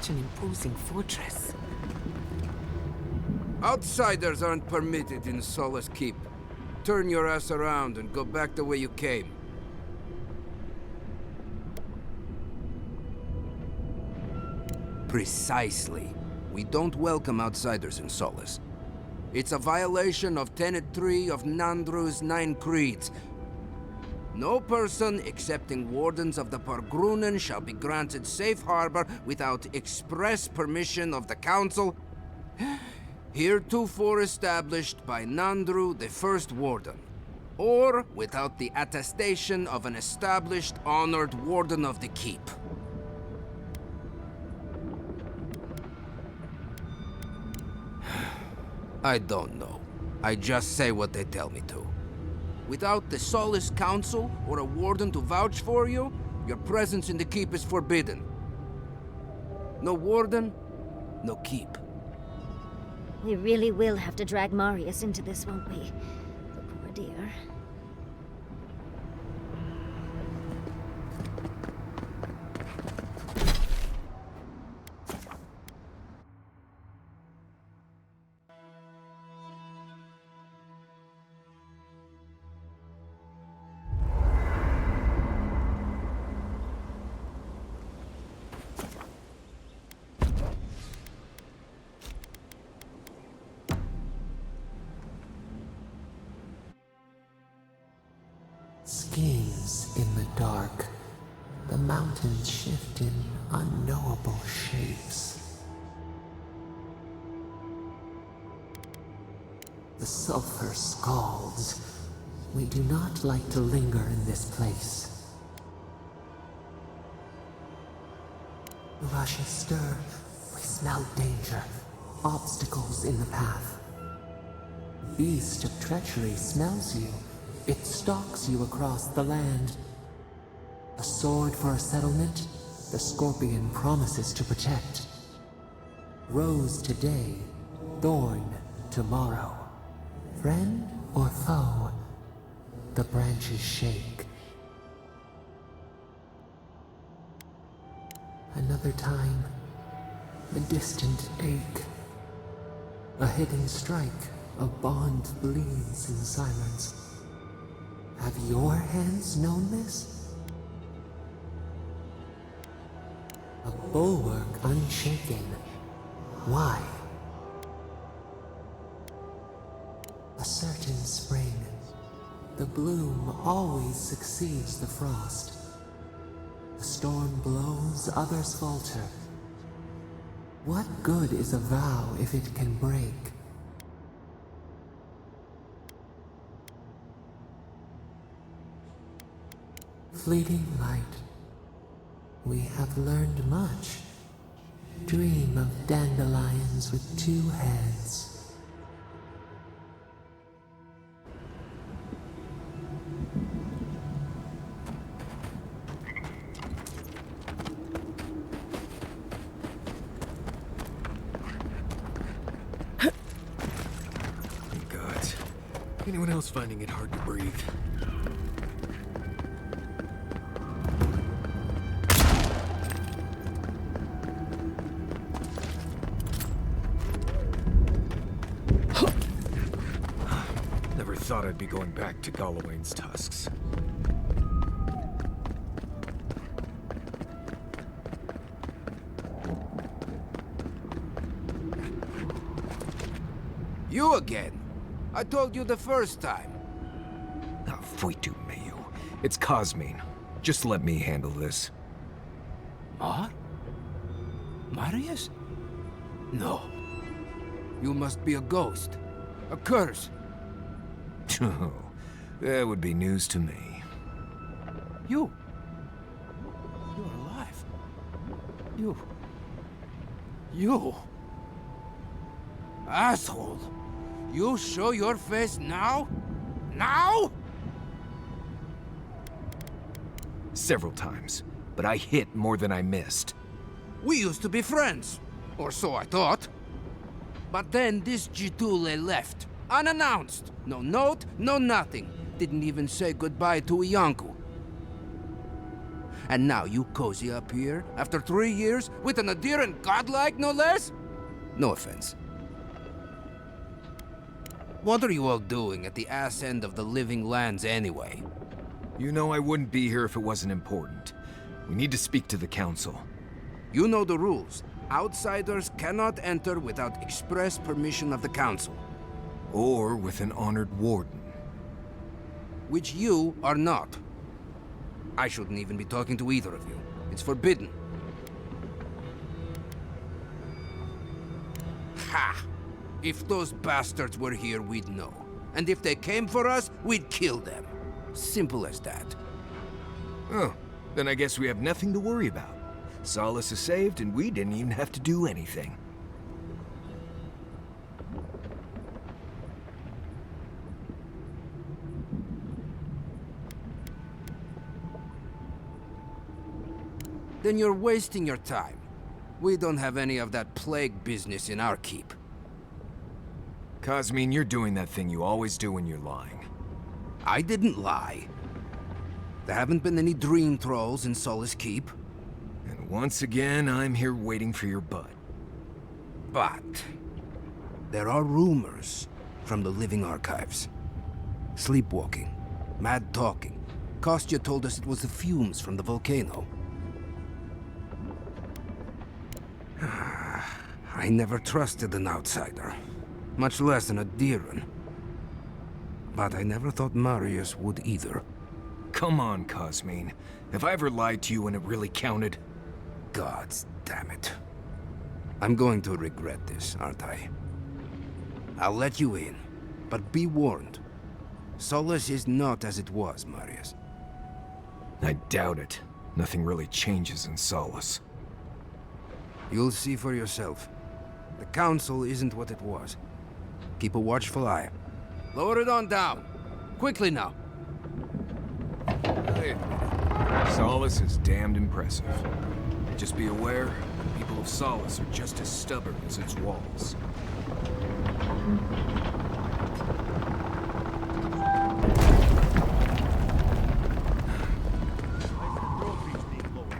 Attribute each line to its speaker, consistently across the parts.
Speaker 1: such an imposing fortress.
Speaker 2: Outsiders aren't permitted in Solace Keep. Turn your ass around and go back the way you came. Precisely. We don't welcome outsiders in Solace. It's a violation of Tenet 3 of Nandru's 9 Creeds. No person excepting Wardens of the Pargrunen shall be granted safe harbor without express permission of the Council, heretofore established by Nandru, the First Warden, or without the attestation of an established, honored Warden of the Keep. I don't know. I just say what they tell me to. Without the Solace Council or a Warden to vouch for you, your presence in the Keep is forbidden. No Warden, no Keep.
Speaker 3: We really will have to drag Marius into this, won't we? The poor dear.
Speaker 1: Schemes in the dark. The mountains shift in unknowable shapes. The sulfur scalds. We do not like to linger in this place. The rushes stir. We smell danger. Obstacles in the path. Beast of treachery smells you. It stalks you across the land. A sword for a settlement, the scorpion promises to protect. Rose today, thorn tomorrow. Friend or foe, the branches shake. Another time, a distant ache. A hidden strike, a bond bleeds in silence. Have your hands known this? A bulwark unshaken. Why? A certain spring. The bloom always succeeds the frost. The storm blows, others falter. What good is a vow if it can break? Fleeting light. We have learned much. Dream of dandelions with 2 heads.
Speaker 4: God. Anyone else finding it hard to breathe? Thought I'd be going back to Galawain's tusks.
Speaker 2: You again? I told you the first time.
Speaker 4: Ah, Fuitu Mayu. It's Cosmine. Just let me handle this.
Speaker 2: Marius? No. You must be a ghost. A curse.
Speaker 4: Oh, that would be news to me.
Speaker 2: You're alive. You. Asshole. You show your face now? Now?
Speaker 4: Several times, but I hit more than I missed.
Speaker 2: We used to be friends. Or so I thought. But then this Jitule left. Unannounced. No note, no nothing. Didn't even say goodbye to Iancu. And now you cozy up here, after 3 years, with an adherent godlike, no less? No offense. What are you all doing at the ass end of the living lands anyway?
Speaker 4: You know I wouldn't be here if it wasn't important. We need to speak to the council.
Speaker 2: You know the rules. Outsiders cannot enter without express permission of the council.
Speaker 4: Or with an honored warden.
Speaker 2: Which you are not. I shouldn't even be talking to either of you. It's forbidden. Ha! If those bastards were here, we'd know. And if they came for us, we'd kill them. Simple as that.
Speaker 4: Oh, then I guess we have nothing to worry about. Solace is saved, and we didn't even have to do anything.
Speaker 2: Then you're wasting your time. We don't have any of that plague business in our keep.
Speaker 4: Cosmine, you're doing that thing you always do when you're lying.
Speaker 2: I didn't lie. There haven't been any dream trolls in Solace Keep.
Speaker 4: And once again, I'm here waiting for your butt.
Speaker 2: But there are rumors from the living archives. Sleepwalking, mad talking. Kostya told us it was the fumes from the volcano. I never trusted an outsider, much less an Adheran. But I never thought Marius would either.
Speaker 4: Come on, Cosmine. Have I ever lied to you when it really counted?
Speaker 2: Gods damn it. I'm going to regret this, aren't I? I'll let you in, but be warned. Solace is not as it was, Marius.
Speaker 4: I doubt it. Nothing really changes in Solace.
Speaker 2: You'll see for yourself. The Council isn't what it was. Keep a watchful eye. Lower it on down. Quickly now.
Speaker 4: Hey. Solace is damned impressive. Just be aware, the people of Solace are just as stubborn as its walls.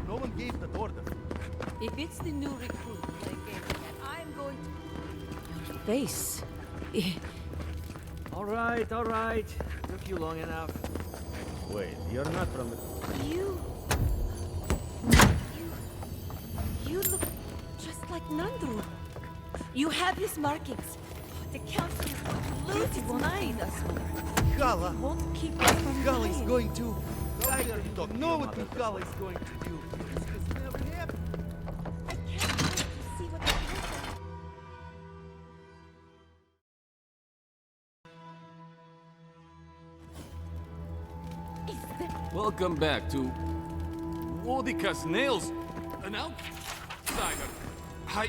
Speaker 5: No one gave that order.
Speaker 6: If it's the new recruit they gave me, I'm going to... Your face.
Speaker 5: All right. Took you long enough. Wait, you're not from the...
Speaker 6: You look just like Nandru. You have his markings. The council is going to lose its mind.
Speaker 5: Kala!
Speaker 6: Won't keep us from
Speaker 5: Kala is
Speaker 6: lying.
Speaker 5: going to... I don't know what Kala is going to do. This has never happened.
Speaker 6: I can't wait to see what happens.
Speaker 7: Welcome back to Wodika's Nails, an outsider. Hi.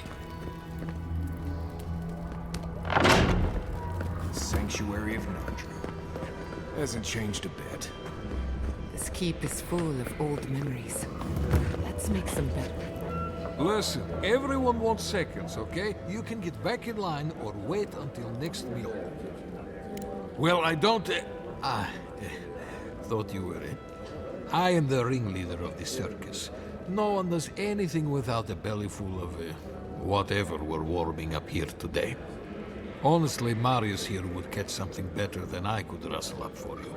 Speaker 4: Sanctuary of Nandru. Hasn't changed a bit.
Speaker 8: This keep is full of old memories. Let's make some better.
Speaker 9: Listen, everyone wants seconds, okay? You can get back in line or wait until next meal. Well, I don't... thought you were it. I am the ringleader of the circus. No one does anything without a belly full of whatever we're warming up here today. Honestly, Marius here would catch something better than I could rustle up for you.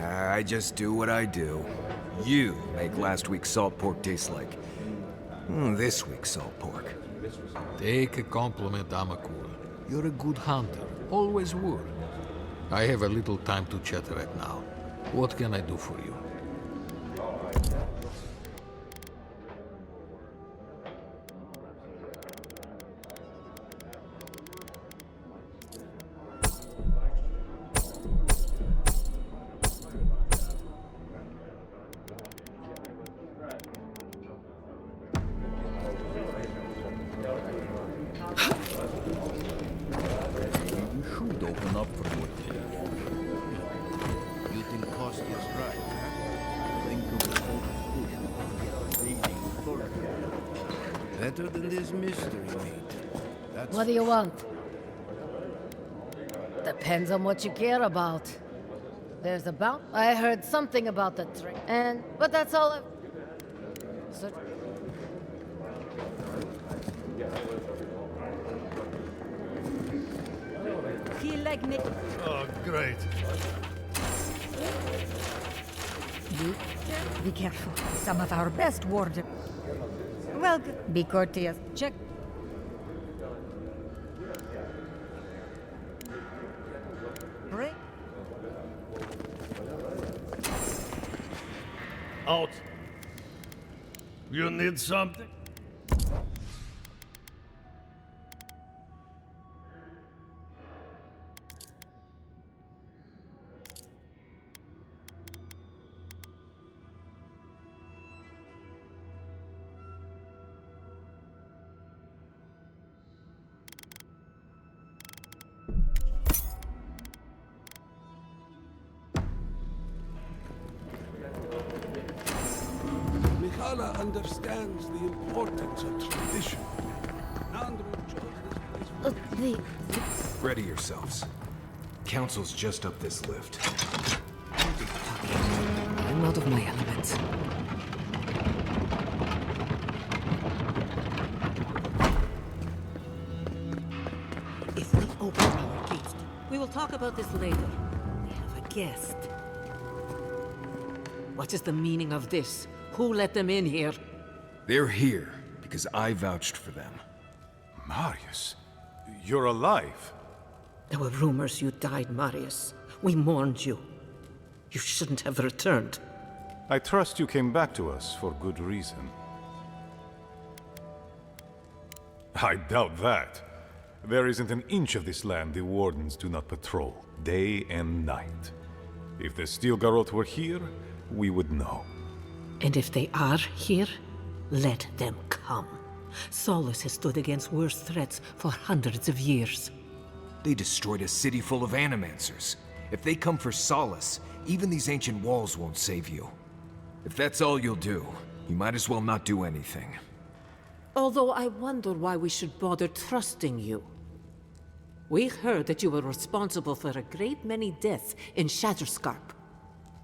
Speaker 4: I just do what I do. You make last week's salt pork taste like... this week's salt pork.
Speaker 9: Take a compliment, Amakul. You're a good hunter. Always were. I have a little time to chat right now. What can I do for you?
Speaker 5: You should open up for what
Speaker 2: You think Kostya's right, huh?
Speaker 5: think of the whole reading authority.
Speaker 2: Better than this mystery meat. That's...
Speaker 8: What do you want? Depends on what you care about. There's I heard something about the trick, but that's all. Sir.
Speaker 6: He like me.
Speaker 5: Oh, great.
Speaker 10: Be careful. Some of our best warders. Well, be courteous. Check. Right.
Speaker 5: Out. You need something?
Speaker 11: Mikhala understands the importance of tradition. Nandru chose this place.
Speaker 4: Ready yourselves. Council's just up this lift.
Speaker 8: I'm out of my element. If we open our gates, we will talk about this later. We have a guest. What is the meaning of this? Who let them in here?
Speaker 4: They're here because I vouched for them.
Speaker 12: Marius, you're alive.
Speaker 8: There were rumors you died, Marius. We mourned you. You shouldn't have returned.
Speaker 12: I trust you came back to us for good reason. I doubt that. There isn't an inch of this land the Wardens do not patrol, day and night. If the Steel Garrote were here, we would know.
Speaker 8: And if they are here, let them come. Solus has stood against worse threats for hundreds of years.
Speaker 4: They destroyed a city full of animancers. If they come for Solace, even these ancient walls won't save you. If that's all you'll do, you might as well not do anything.
Speaker 8: Although I wonder why we should bother trusting you. We heard that you were responsible for a great many deaths in Shatterscarp.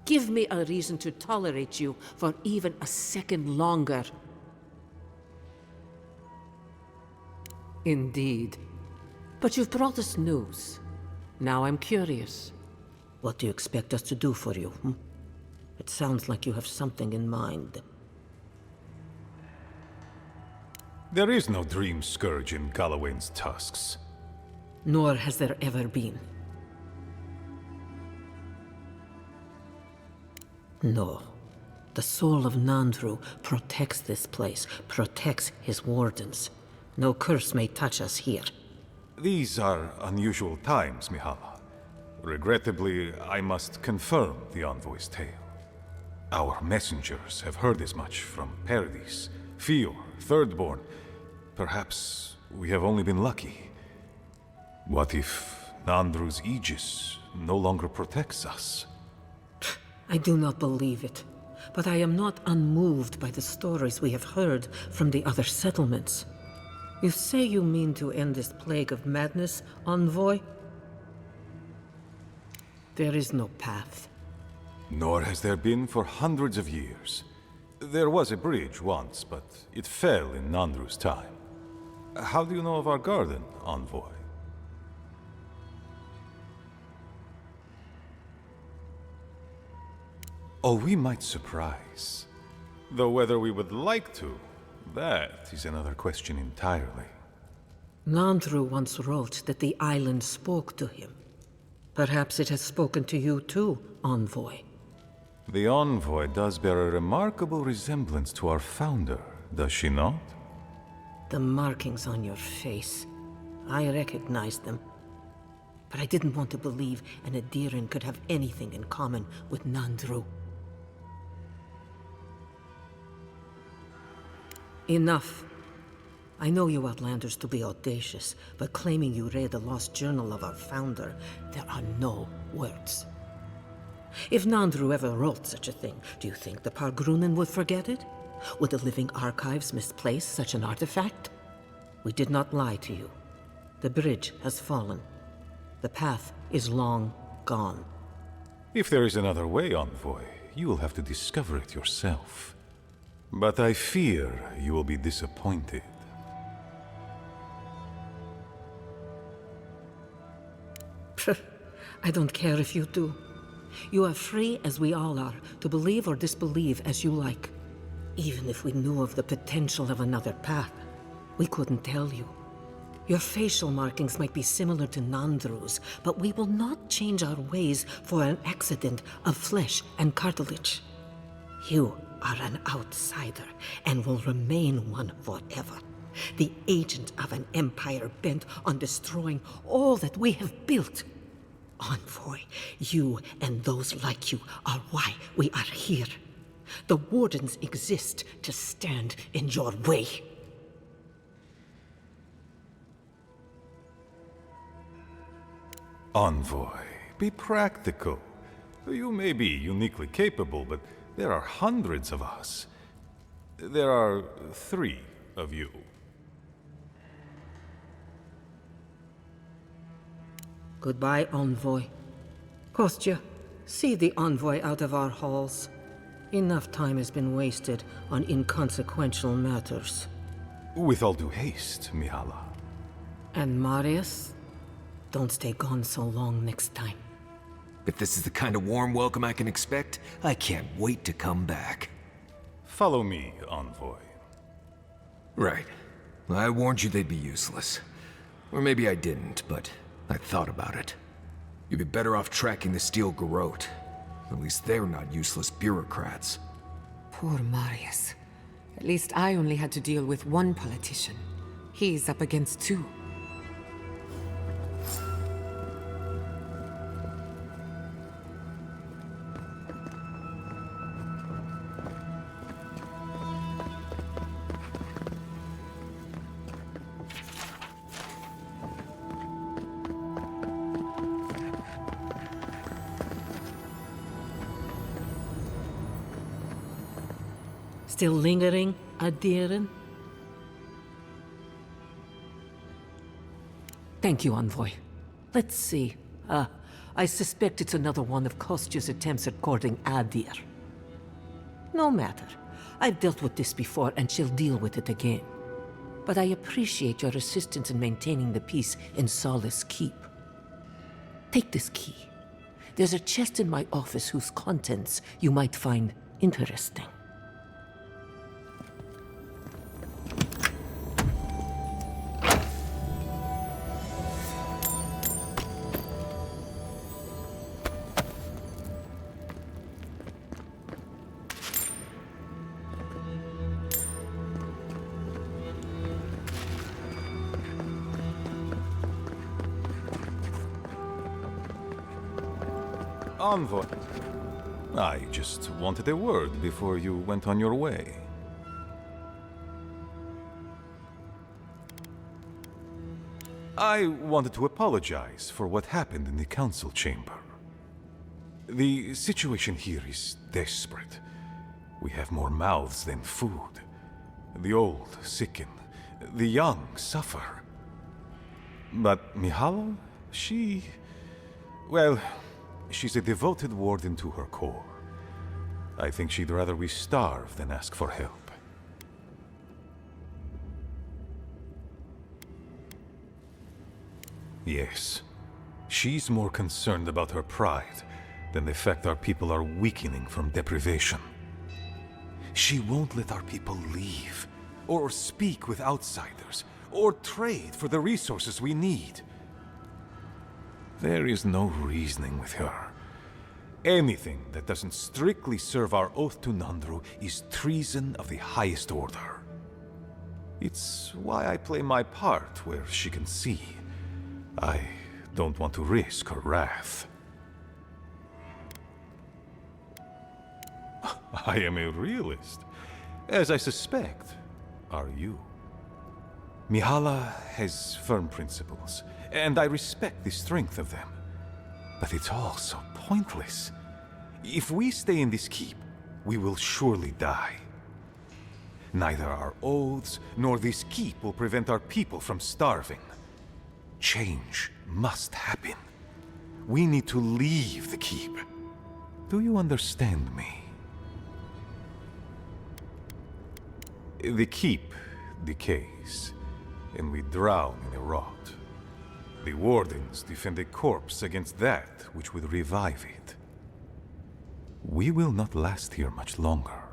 Speaker 8: Give me a reason to tolerate you for even a second longer. Indeed. But you've brought us news. Now I'm curious. What do you expect us to do for you? It sounds like you have something in mind.
Speaker 12: There is no Dream Scourge in Galawain's tusks.
Speaker 8: Nor has there ever been. No. The soul of Nandru protects this place, protects his wardens. No curse may touch us here.
Speaker 12: These are unusual times, Mihala. Regrettably, I must confirm the Envoy's tale. Our messengers have heard as much from Paradis, Fior, Thirdborn. Perhaps we have only been lucky. What if Nandru's Aegis no longer protects us?
Speaker 8: I do not believe it, but I am not unmoved by the stories we have heard from the other settlements. You say you mean to end this plague of madness, Envoy? There is no path.
Speaker 12: Nor has there been for hundreds of years. There was a bridge once, but it fell in Nandru's time. How do you know of our garden, Envoy? Oh, we might surprise. Though whether we would like to, that is another question entirely.
Speaker 8: Nandru once wrote that the island spoke to him. Perhaps it has spoken to you too, Envoy.
Speaker 12: The Envoy does bear a remarkable resemblance to our founder, does she not?
Speaker 8: The markings on your face. I recognized them. But I didn't want to believe an Adiran could have anything in common with Nandru. Enough. I know you outlanders to be audacious, but claiming you read the lost journal of our founder, there are no words. If Nandru ever wrote such a thing, do you think the Pargrunen would forget it? Would the living archives misplace such an artifact? We did not lie to you. The bridge has fallen. The path is long gone.
Speaker 12: If there is another way, Envoy, you will have to discover it yourself. But I fear you will be disappointed.
Speaker 8: I don't care if you do. You are free, as we all are, to believe or disbelieve as you like. Even if we knew of the potential of another path, we couldn't tell you. Your facial markings might be similar to Nandru's, but we will not change our ways for an accident of flesh and cartilage. You are an outsider, and will remain one forever. The agent of an empire bent on destroying all that we have built. Envoy, you and those like you are why we are here. The Wardens exist to stand in your way.
Speaker 12: Envoy, be practical. You may be uniquely capable, but there are hundreds of us. There are 3 of you.
Speaker 8: Goodbye, Envoy. Kostya, see the Envoy out of our halls. Enough time has been wasted on inconsequential matters.
Speaker 12: With all due haste, Mihala.
Speaker 8: And Marius? Don't stay gone so long next time.
Speaker 4: If this is the kind of warm welcome I can expect, I can't wait to come back.
Speaker 12: Follow me, Envoy.
Speaker 4: Right. I warned you they'd be useless. Or maybe I didn't, but I thought about it. You'd be better off tracking the Steel Garrote. At least they're not useless bureaucrats.
Speaker 13: Poor Marius. At least I only had to deal with one politician. He's up against 2.
Speaker 8: Still lingering, Adiren? Thank you, Envoy. Let's see. I suspect it's another one of Kostya's attempts at courting Adir. No matter. I've dealt with this before, and she'll deal with it again. But I appreciate your assistance in maintaining the peace in Solace Keep. Take this key. There's a chest in my office whose contents you might find interesting.
Speaker 12: Envoy. I just wanted a word before you went on your way. I wanted to apologize for what happened in the council chamber. The situation here is desperate. We have more mouths than food. The old sicken. The young suffer. But Mihala, well, she's a devoted warden to her core. I think she'd rather we starve than ask for help. Yes, she's more concerned about her pride than the fact our people are weakening from deprivation. She won't let our people leave, or speak with outsiders, or trade for the resources we need. There is no reasoning with her. Anything that doesn't strictly serve our oath to Nandru is treason of the highest order. It's why I play my part where she can see. I don't want to risk her wrath. I am a realist, as I suspect are you. Mihala has firm principles, and I respect the strength of them. But it's all so pointless. If we stay in this keep, we will surely die. Neither our oaths nor this keep will prevent our people from starving. Change must happen. We need to leave the keep. Do you understand me? The keep decays, and we drown in a rot. The wardens defend a corpse against that which would revive it. We will not last here much longer.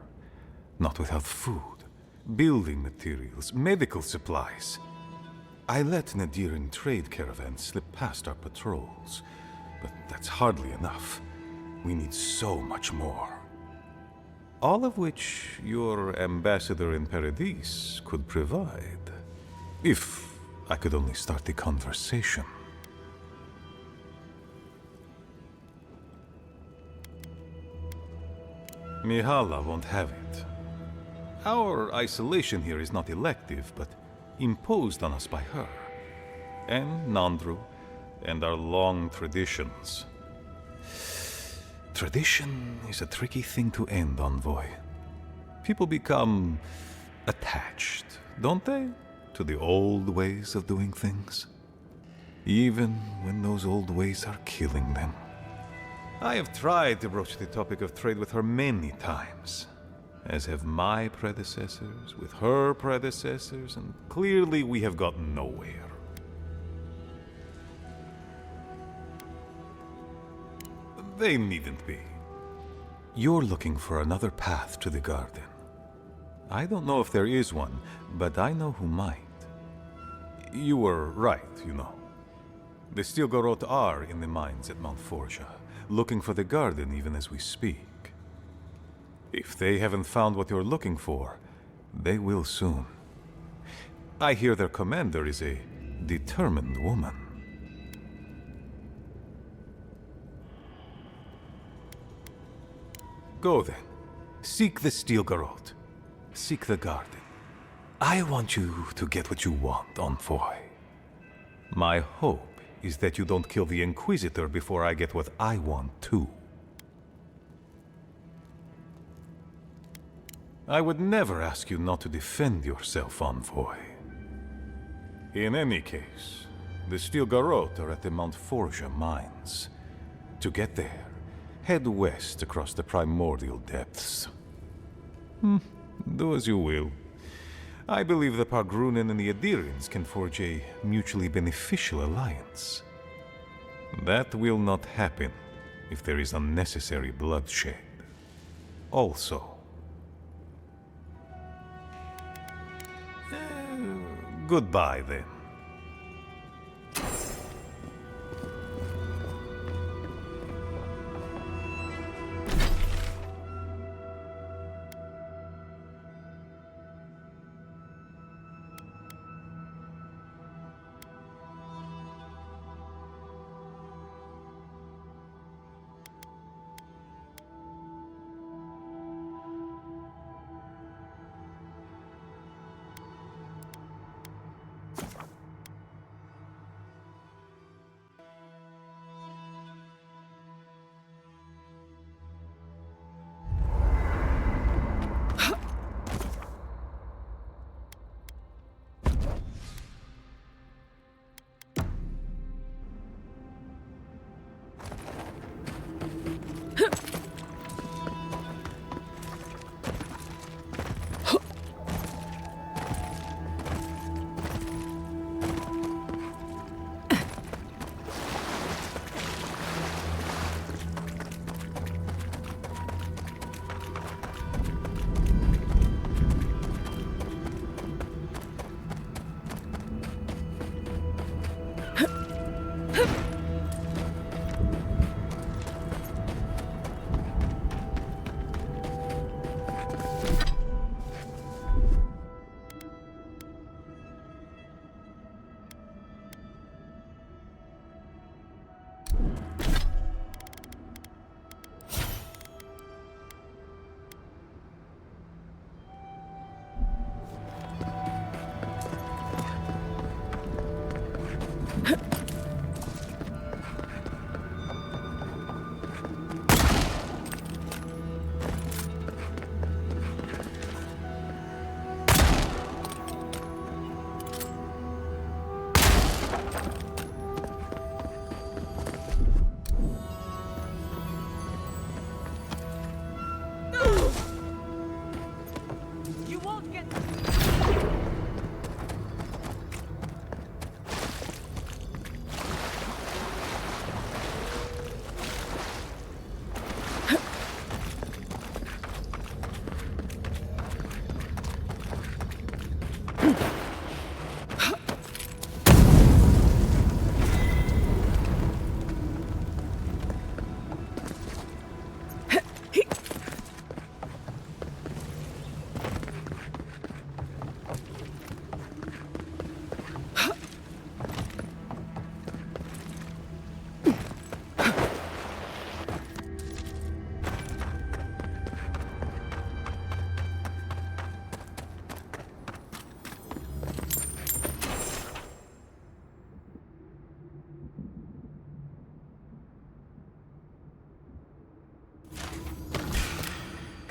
Speaker 12: Not without food, building materials, medical supplies. I let Nadiran trade caravans slip past our patrols, but that's hardly enough. We need so much more. All of which your ambassador in Paradis could provide. If I could only start the conversation. Mihala won't have it. Our isolation here is not elective, but imposed on us by her. And Nandru, and our long traditions. Tradition is a tricky thing to end, Envoy. People become attached, don't they? To the old ways of doing things. Even when those old ways are killing them. I have tried to broach the topic of trade with her many times, as have my predecessors with her predecessors, and clearly we have gotten nowhere. They needn't be. You're looking for another path to the garden. I don't know if there is one, but I know who might. You were right, you know. The Stilgarot are in the mines at Mount Forja, looking for the garden even as we speak. If they haven't found what you're looking for, they will soon. I hear their commander is a determined woman. Go then. Seek the Stilgarot. Seek the garden. I want you to get what you want, Envoy. My hope is that you don't kill the Inquisitor before I get what I want too. I would never ask you not to defend yourself, Envoy. In any case, the Stilgarot are at the Mount Forja mines. To get there, head west across the primordial depths. Do as you will. I believe the Pargrunen and the Adirins can forge a mutually beneficial alliance. That will not happen if there is unnecessary bloodshed. Also, goodbye then.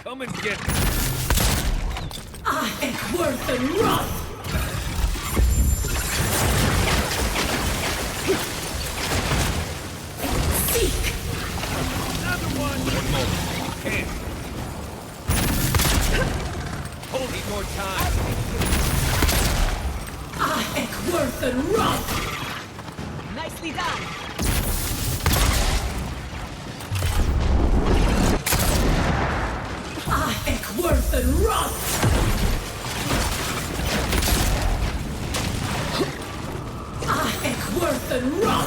Speaker 4: Come and get me.
Speaker 8: Worth and run!
Speaker 4: Another one! One moment. Can't. Hold it more time.
Speaker 8: Worth and run!
Speaker 6: Nicely done.
Speaker 8: Worth and run! Worth and run!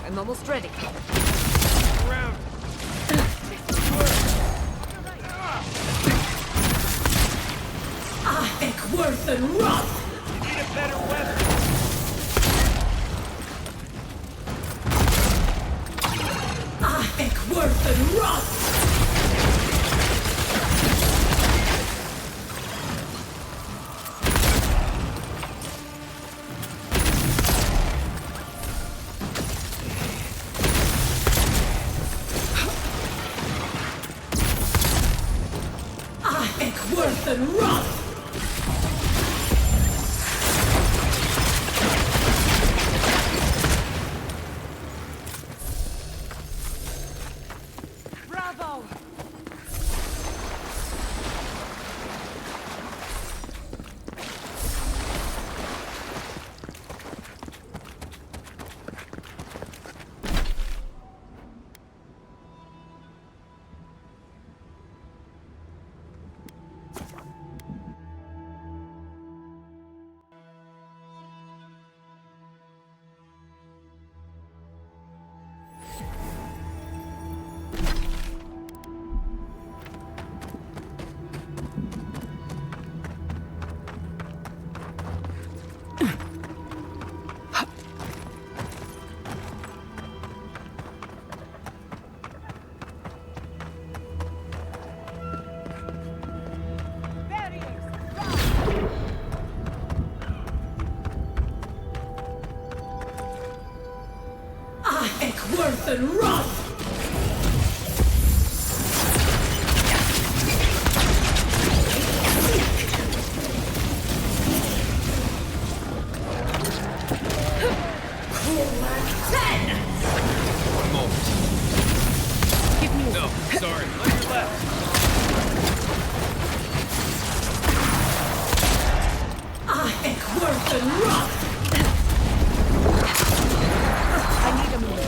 Speaker 6: I'm almost ready.
Speaker 4: Around.
Speaker 8: Worth and run!
Speaker 4: Need a better weapon.
Speaker 8: Worth and run! Worth and run!
Speaker 6: Bravo!
Speaker 8: Worth and run!
Speaker 4: One moment.
Speaker 6: Give me
Speaker 4: No, sorry. On your left.
Speaker 8: Worth and run!
Speaker 6: I need a move.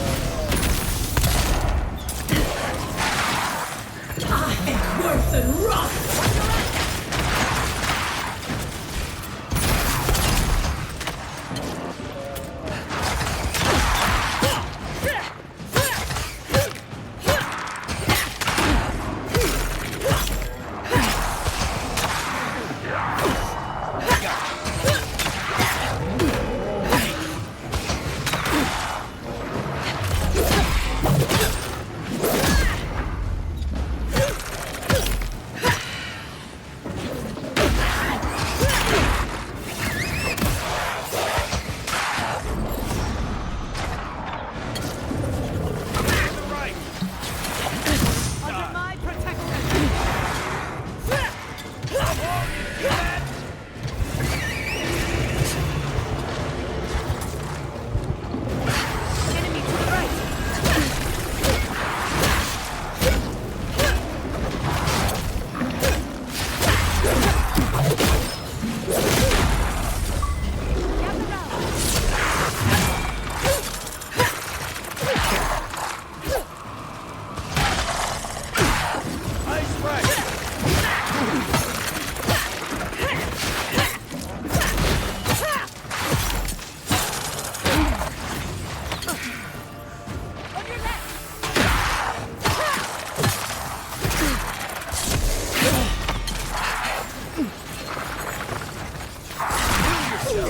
Speaker 6: Did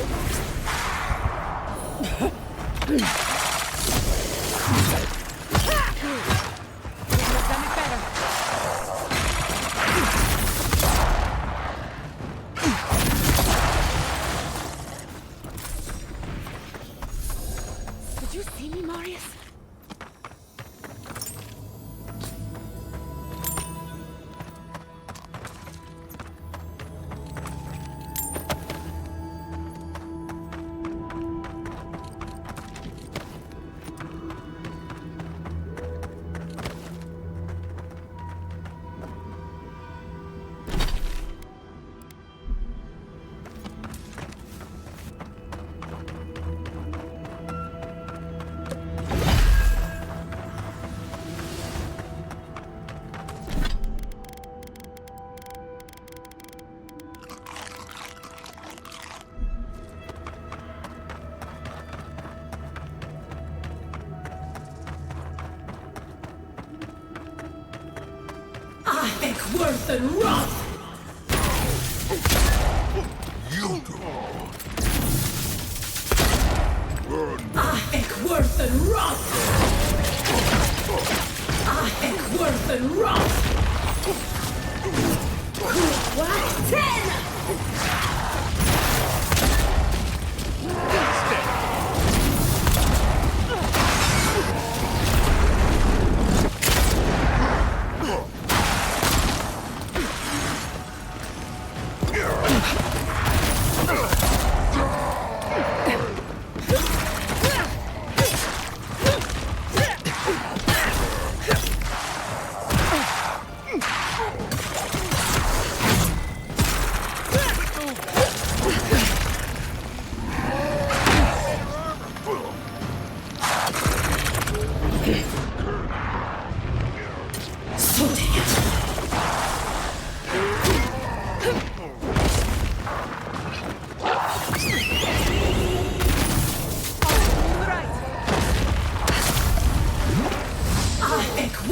Speaker 6: you see me, Marius?
Speaker 8: Worth and rot! Worth and rot! Worth and rot! What? 10!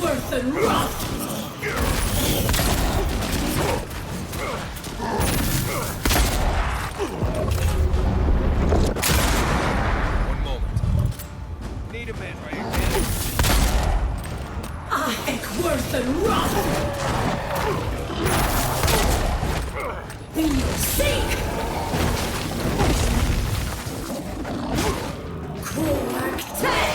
Speaker 8: Worth and rot!
Speaker 4: One moment. Need a man right here.
Speaker 8: Worth and rot! You sink! Quark 10!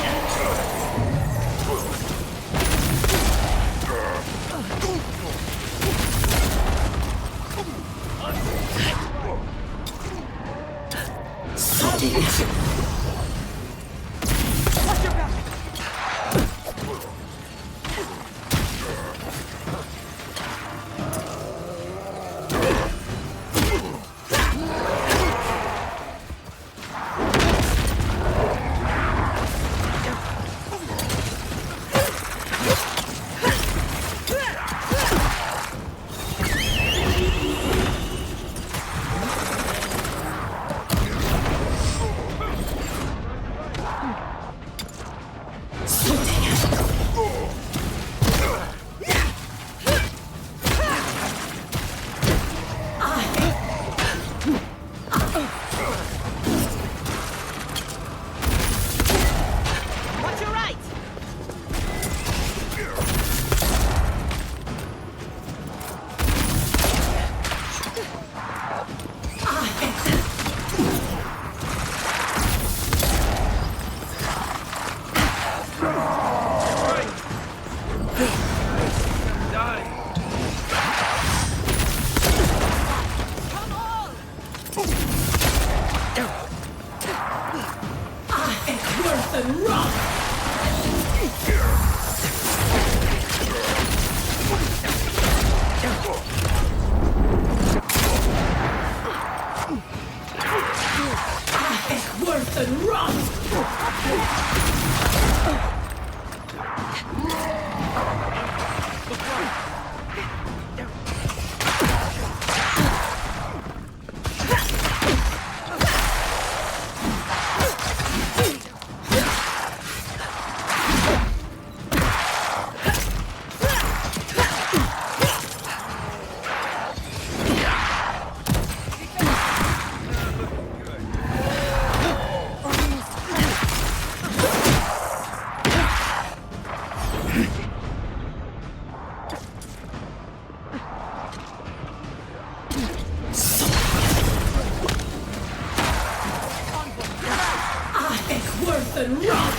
Speaker 6: than rot!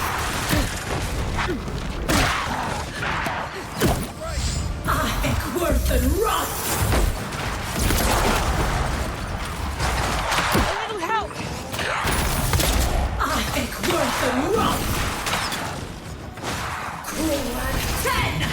Speaker 6: Ek worse than rot! A little help! Ek worse than rot! Cruel at 10!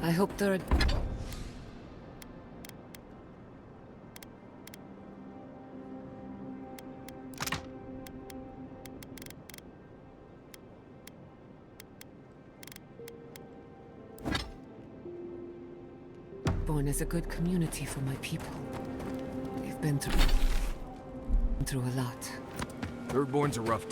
Speaker 13: I hope there are... Born is a good community for my people. They've been through a lot.
Speaker 4: Thirdborn's a rough...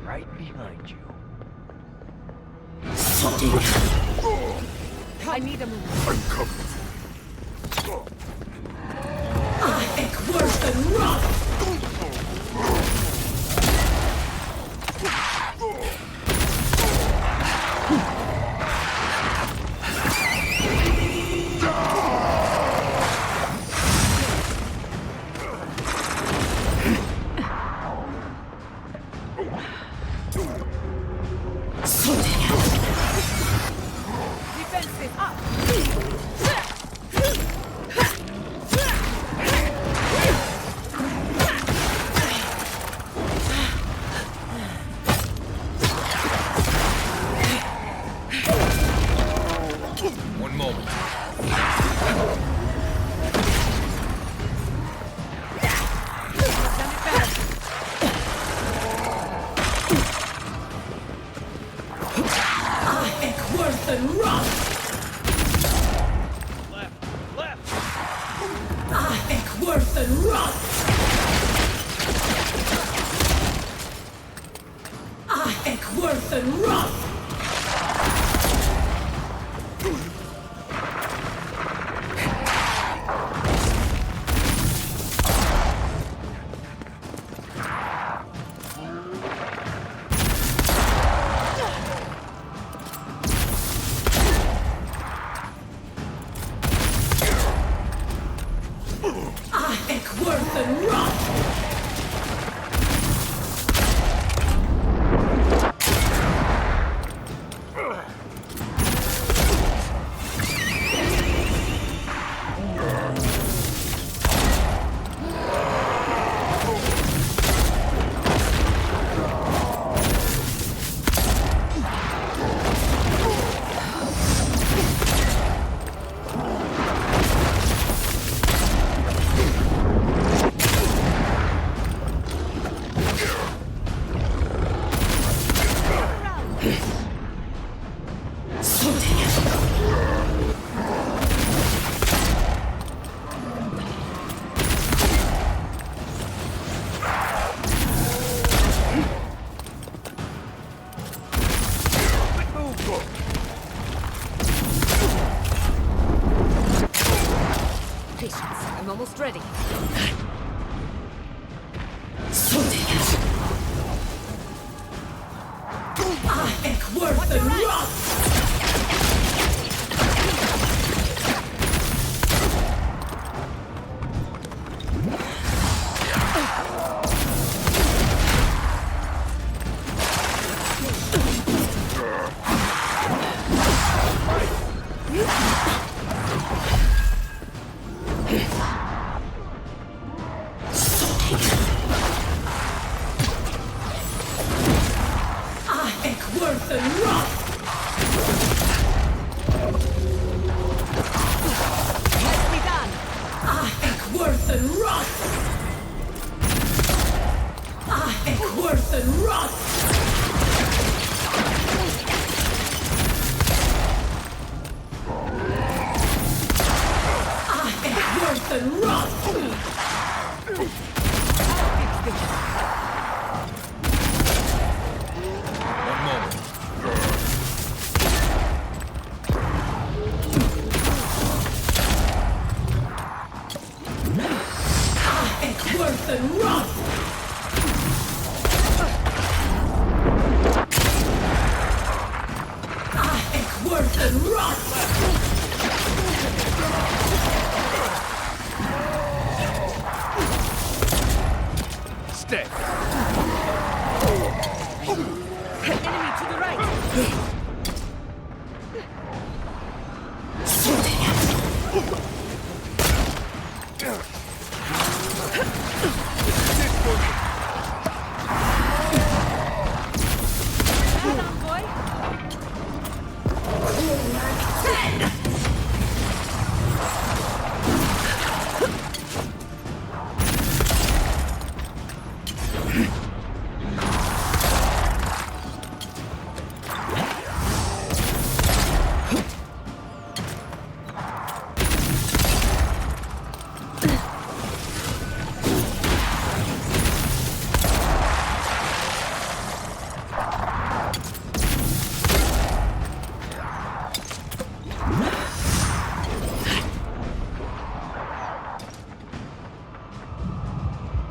Speaker 5: Right behind you.
Speaker 13: I need a move.
Speaker 4: I'm covered.
Speaker 6: Ek worse than rot!
Speaker 4: One moment.
Speaker 6: Ek worse than rot!
Speaker 5: Left!
Speaker 6: Ek worse than rot! Ek worse than rot! Patience, I'm almost ready.
Speaker 8: Worth the rot! Worth the rot!
Speaker 6: Nicely done!
Speaker 8: Worth the rot! Worth the rot! Worth the rot!
Speaker 9: One moment.
Speaker 8: Worth the rot! Worth the rot!
Speaker 2: Stay.
Speaker 6: Enemy to the right! Hold on, boy!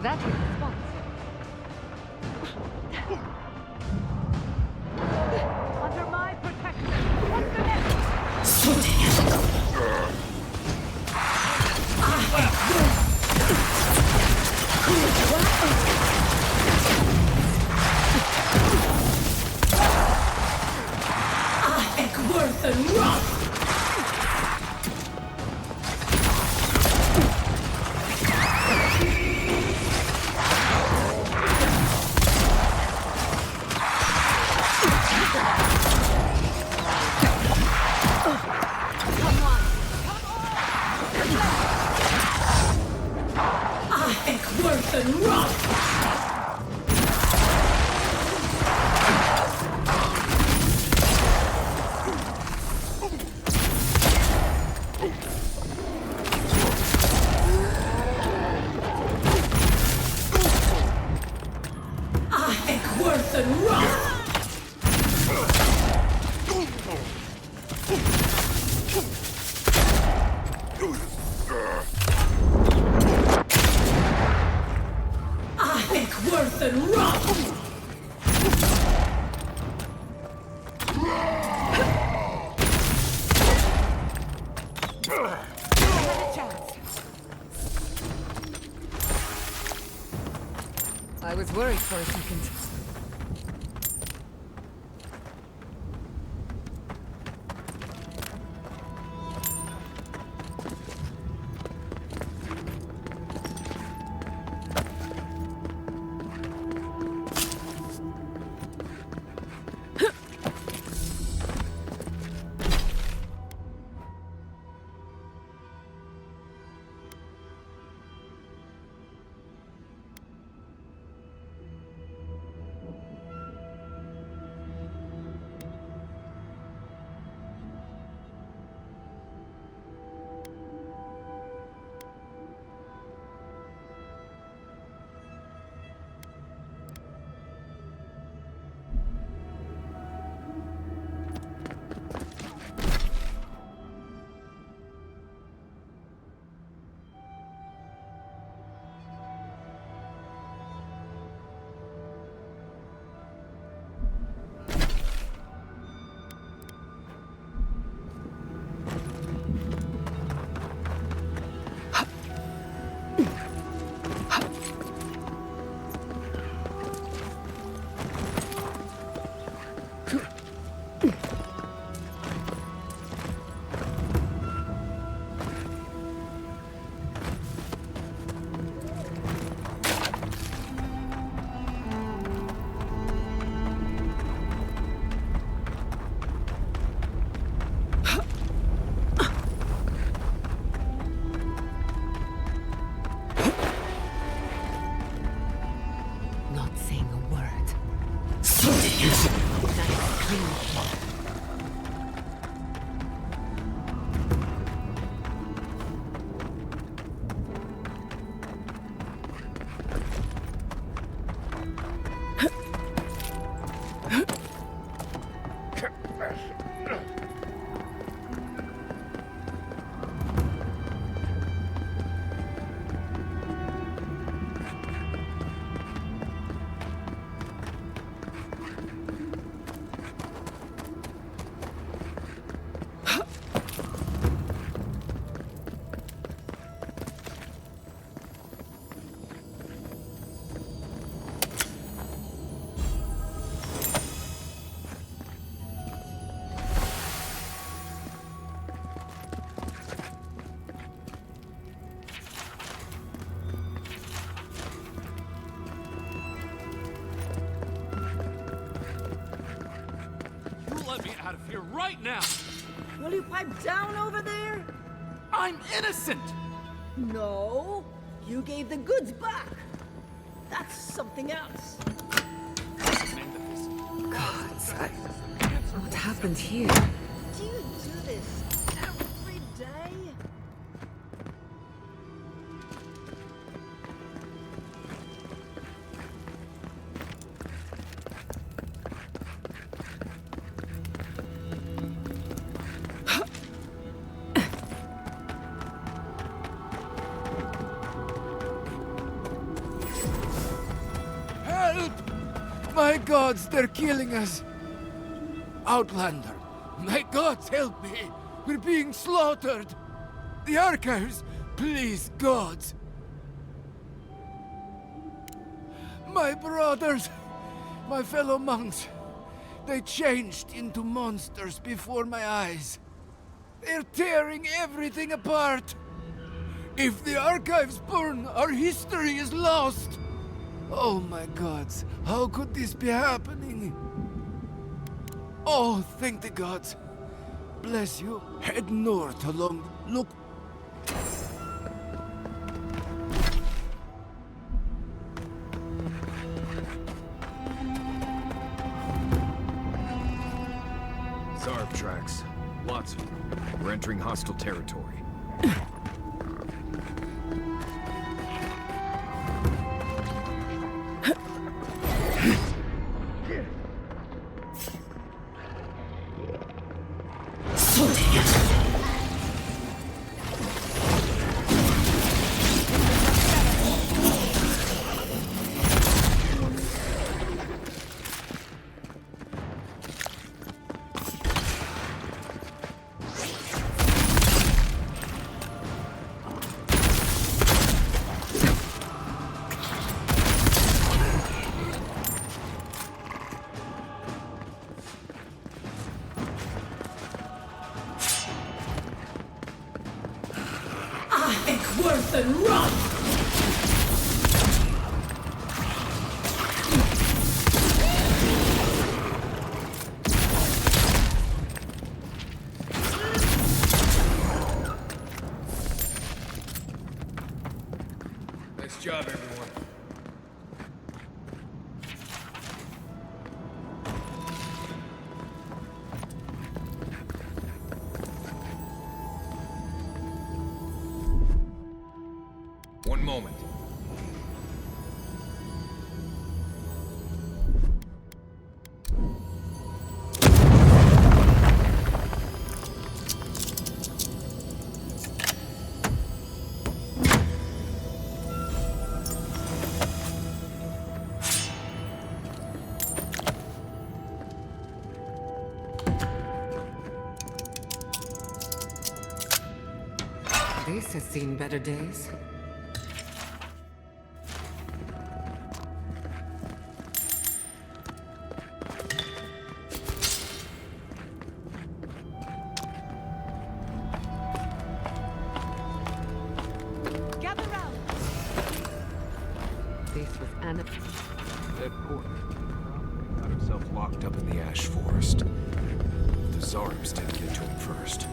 Speaker 6: That's your response. Under my protection! What's the next?
Speaker 8: Worth the rot! Worth the rot! Worth the rot! Worth the rot!
Speaker 6: I was worried for a second.
Speaker 7: right now!
Speaker 6: Will you pipe down over there?
Speaker 7: I'm innocent!
Speaker 6: No. You gave the goods back. That's something else.
Speaker 13: Gods, what happened here?
Speaker 6: Do you do this every day?
Speaker 2: Help! My gods, they're killing us! Outlander, my gods, help me! We're being slaughtered! The archives, please, gods! My brothers, my fellow monks, they changed into monsters before my eyes. They're tearing everything apart! If the archives burn, our history is lost! Oh my gods, how could this be happening? Oh, thank the gods. Bless you. Head north along... Look...
Speaker 4: Zarb tracks. Lots of them. We're entering hostile territory.
Speaker 6: Worth and run!
Speaker 4: Nice job, everyone. One moment.
Speaker 13: This has seen better days.
Speaker 6: Gather round.
Speaker 13: This was Anna.
Speaker 4: That poor got himself locked up in the ash forest. The Zarbs didn't get to him first.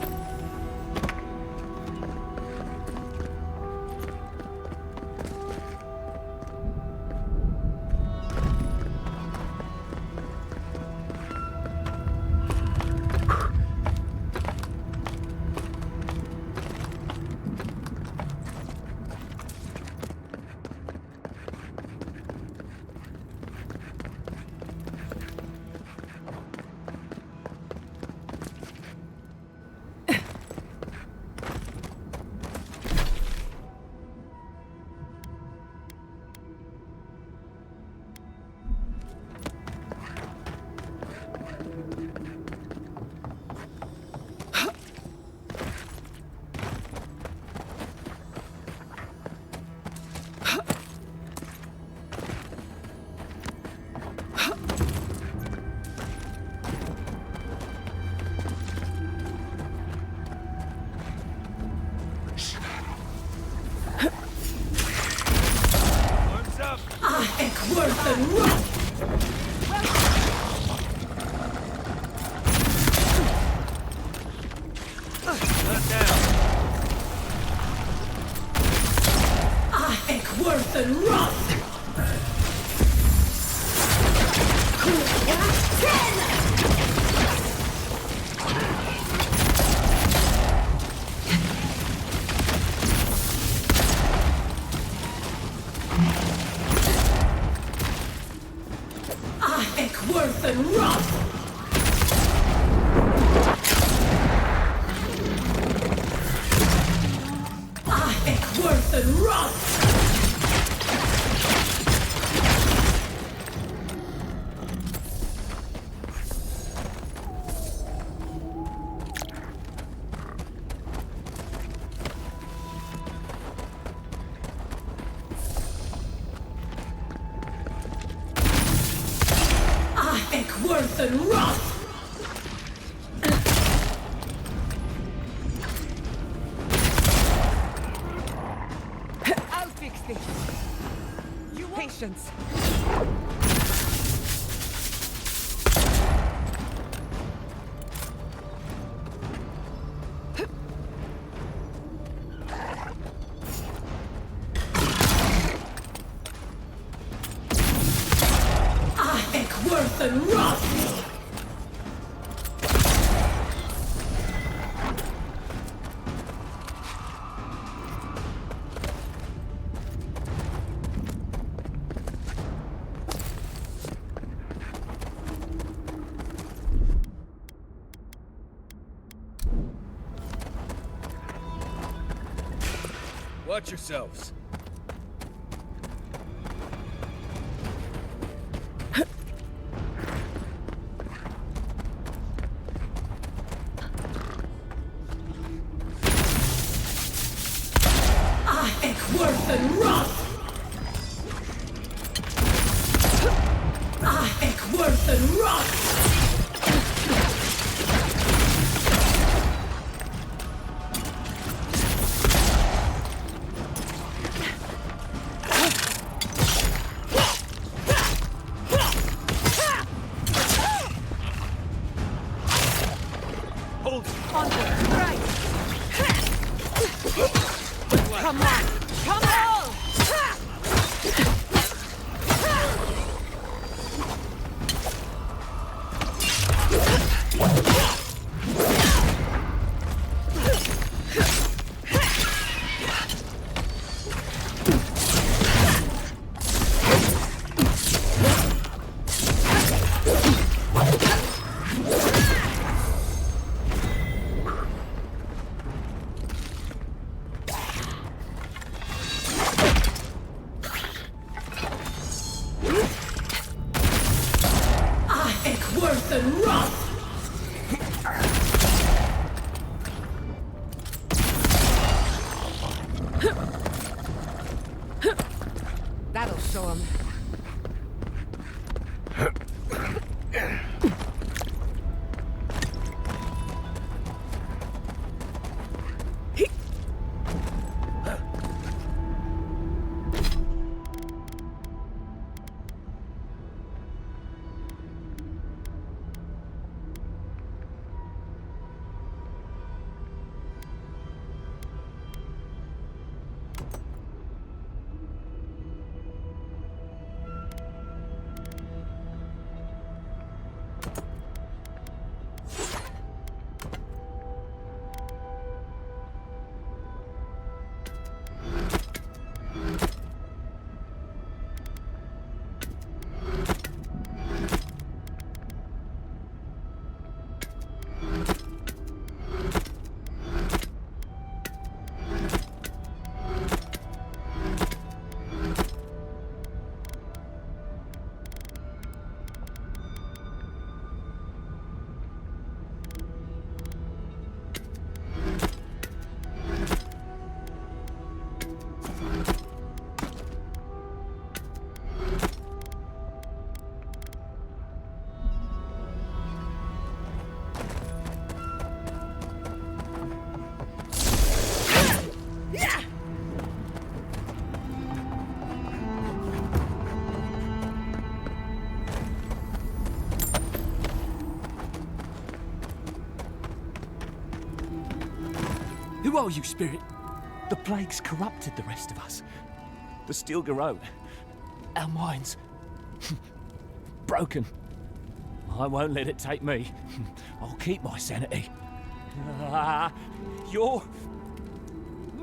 Speaker 8: and run!
Speaker 13: I'll fix this. Patience.
Speaker 8: Eckworth and run!
Speaker 5: Watch yourselves.
Speaker 8: Eckworth and run! Eckworth and run!
Speaker 5: Hold!
Speaker 13: Onward, right! Come on! Come on!
Speaker 8: Eckworth and run!
Speaker 13: That'll show him.
Speaker 5: Who are you, Spirit? The plague's corrupted the rest of us. The steel garrote. Our minds. Broken. I won't let it take me. I'll keep my sanity. You're...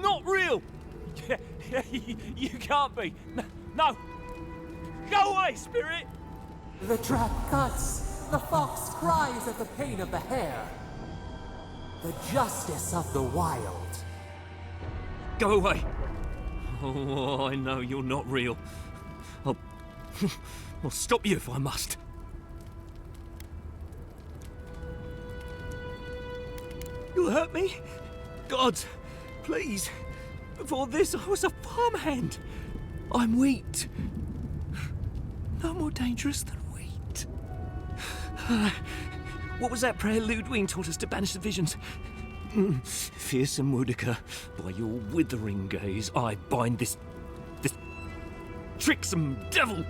Speaker 5: not real! You can't be. No! Go away, Spirit!
Speaker 1: The trap cuts. The fox cries at the pain of the hare. The justice of the wild.
Speaker 5: Go away! Oh, I know you're not real. I'll stop you if I must. You'll hurt me? God, please. Before this, I was a farmhand. I'm wheat. No more dangerous than wheat. What was that prayer Ludwig taught us to banish the visions? Fearsome Woodica, by your withering gaze, I bind this tricksome devil.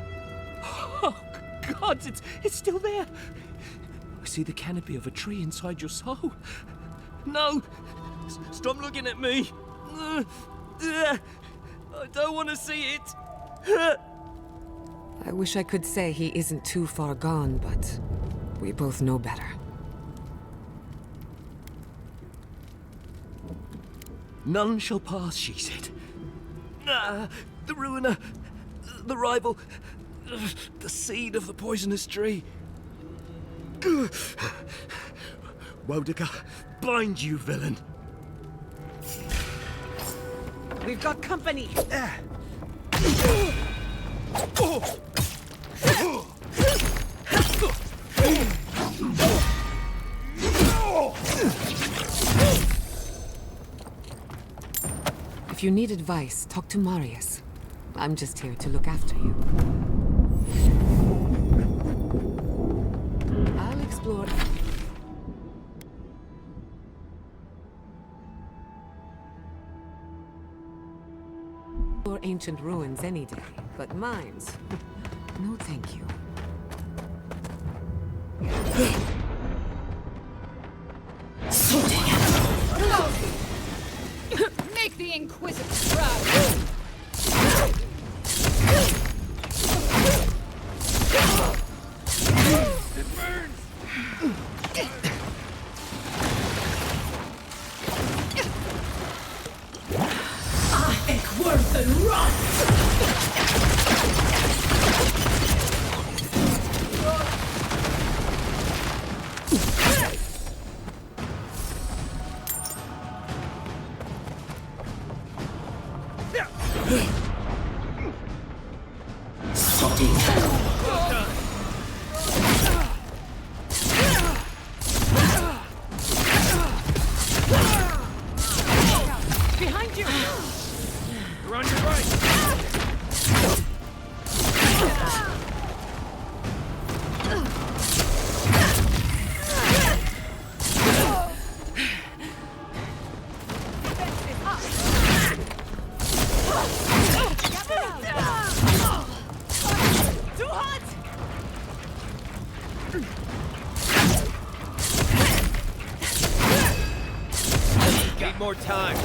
Speaker 5: Oh, God, it's still there. I see the canopy of a tree inside your soul. No! Stop looking at me! I don't want to see it!
Speaker 13: I wish I could say he isn't too far gone, but we both know better.
Speaker 5: None shall pass, she said. The ruiner, the rival, the seed of the poisonous tree. Woedica, bind you, villain!
Speaker 6: We've got company!
Speaker 13: If you need advice, talk to Marius. I'm just here to look after you. I'll explore ancient ruins any day, but mines, no thank you.
Speaker 10: Make the Inquisitor proud!
Speaker 11: It burns!
Speaker 6: Worth and run!
Speaker 5: Behind you! You're on your right!
Speaker 6: Too hot!
Speaker 5: Need more time.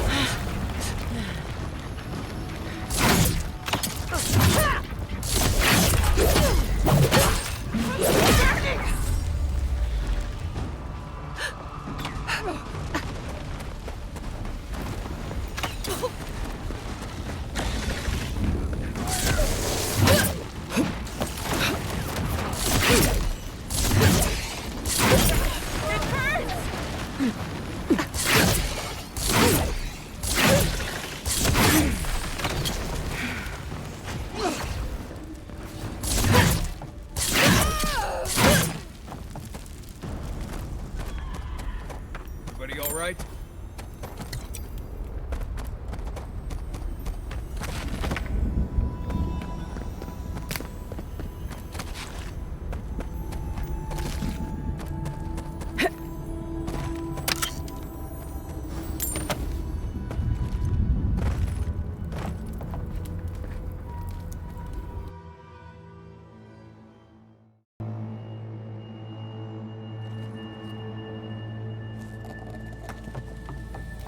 Speaker 4: Everybody all right?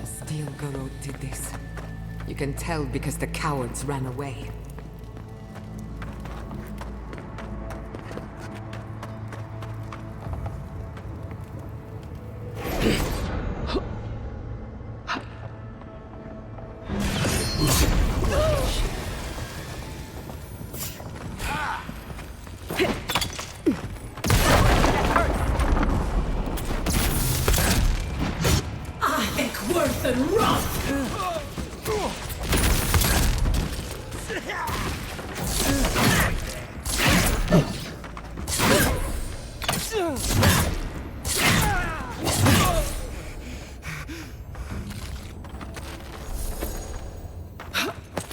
Speaker 13: Steel Garrote did this. You can tell because the cowards ran away.
Speaker 6: Worth and run!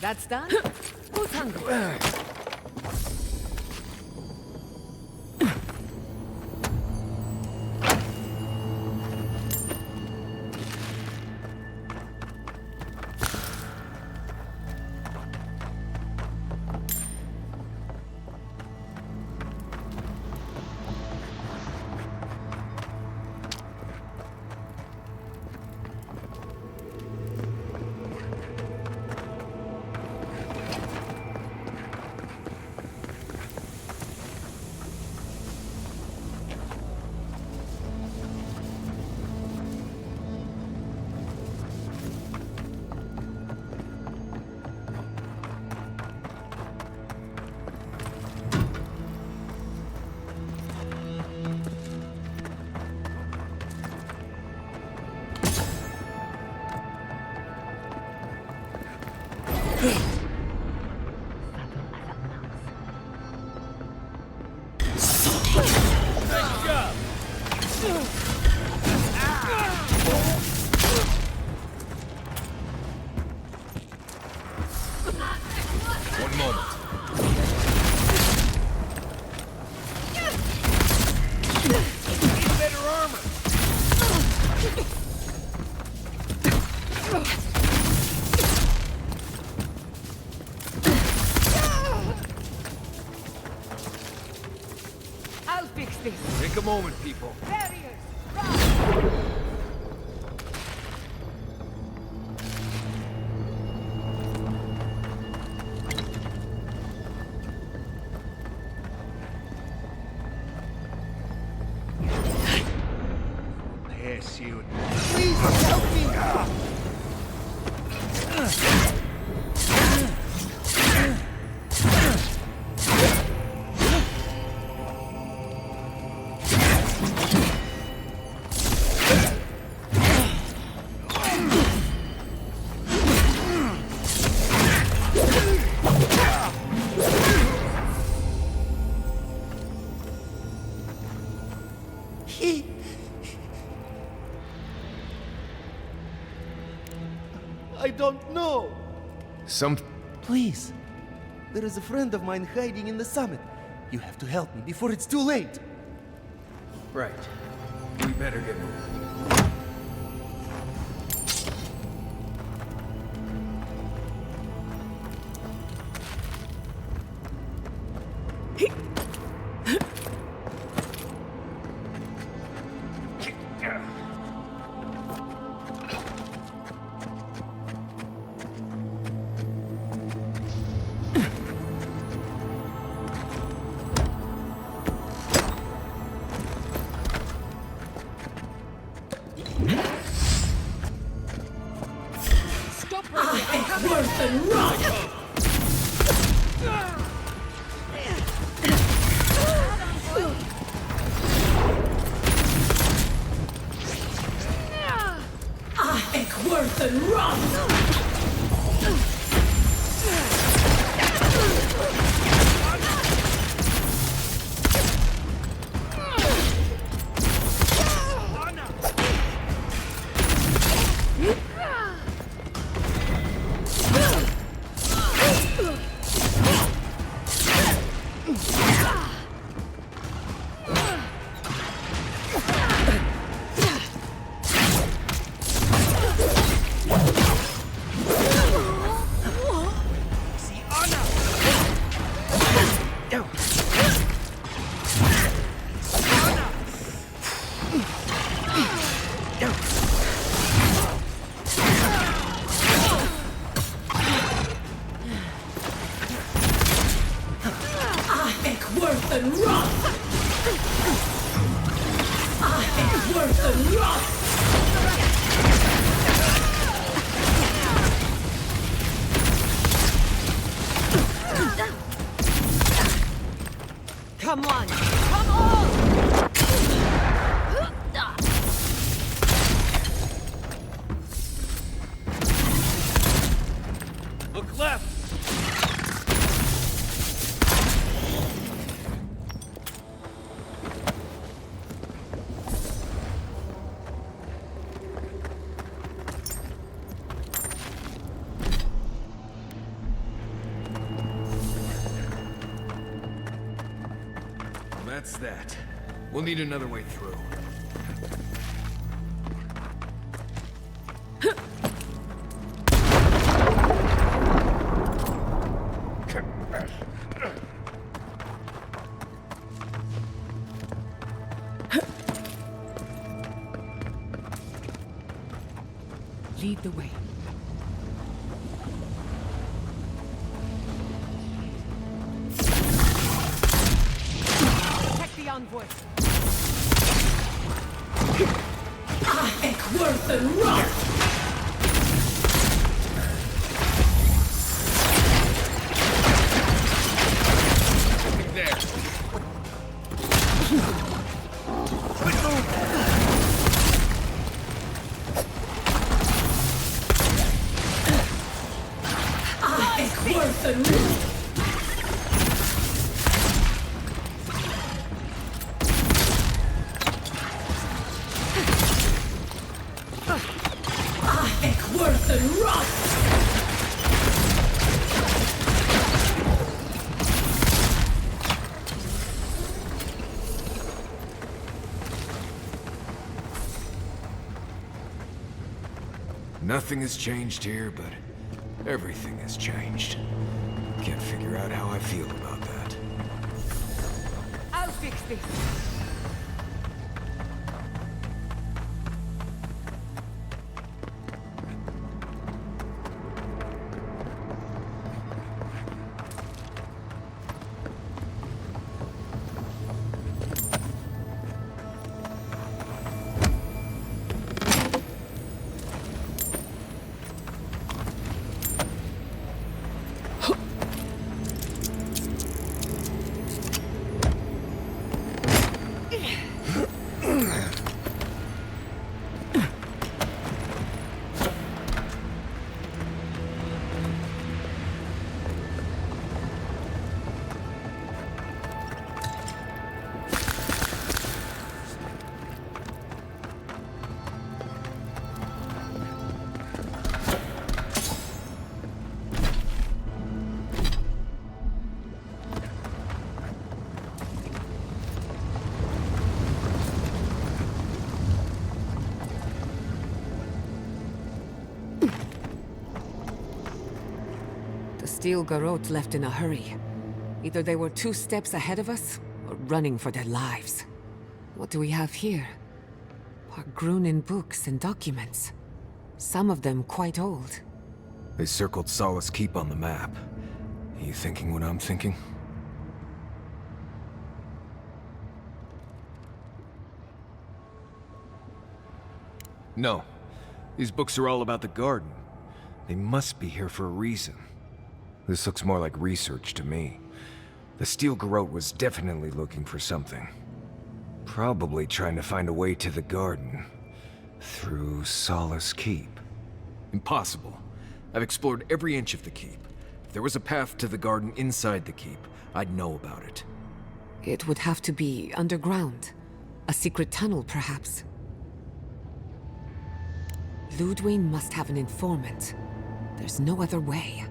Speaker 13: That's done? Who's hungry?
Speaker 4: One moment.
Speaker 5: Need better armor.
Speaker 13: I'll fix this.
Speaker 4: Take a moment, people.
Speaker 13: Barriers!
Speaker 5: Yes, you.
Speaker 7: Please help me! I don't know.
Speaker 14: Please. There is a friend of mine hiding in the summit. You have to help me before it's too late.
Speaker 4: Right. We better get moving.
Speaker 6: Worse than rot! Worse than rot! Worse than rot! Worse than rot! Come on! Come on!
Speaker 5: Look left!
Speaker 4: That's that. We'll need another way through.
Speaker 13: Lead the way. Protect the envoy.
Speaker 6: Worse than rot!
Speaker 15: and rule. Avec worth and rot!
Speaker 4: Nothing has changed here, but everything has changed. Can't figure out how I feel about that.
Speaker 13: I'll fix this. The steel garrote left in a hurry. Either they were 2 steps ahead of us, or running for their lives. What do we have here? Pargrunin books and documents. Some of them quite old.
Speaker 4: They circled Solace Keep on the map. Are you thinking what I'm thinking? No. These books are all about the garden. They must be here for a reason. This looks more like research to me. The steel garrote was definitely looking for something. Probably trying to find a way to the garden. Through Solace Keep. Impossible. I've explored every inch of the keep. If there was a path to the garden inside the keep, I'd know about it.
Speaker 13: It would have to be underground. A secret tunnel, perhaps. Ludwig must have an informant. There's no other way.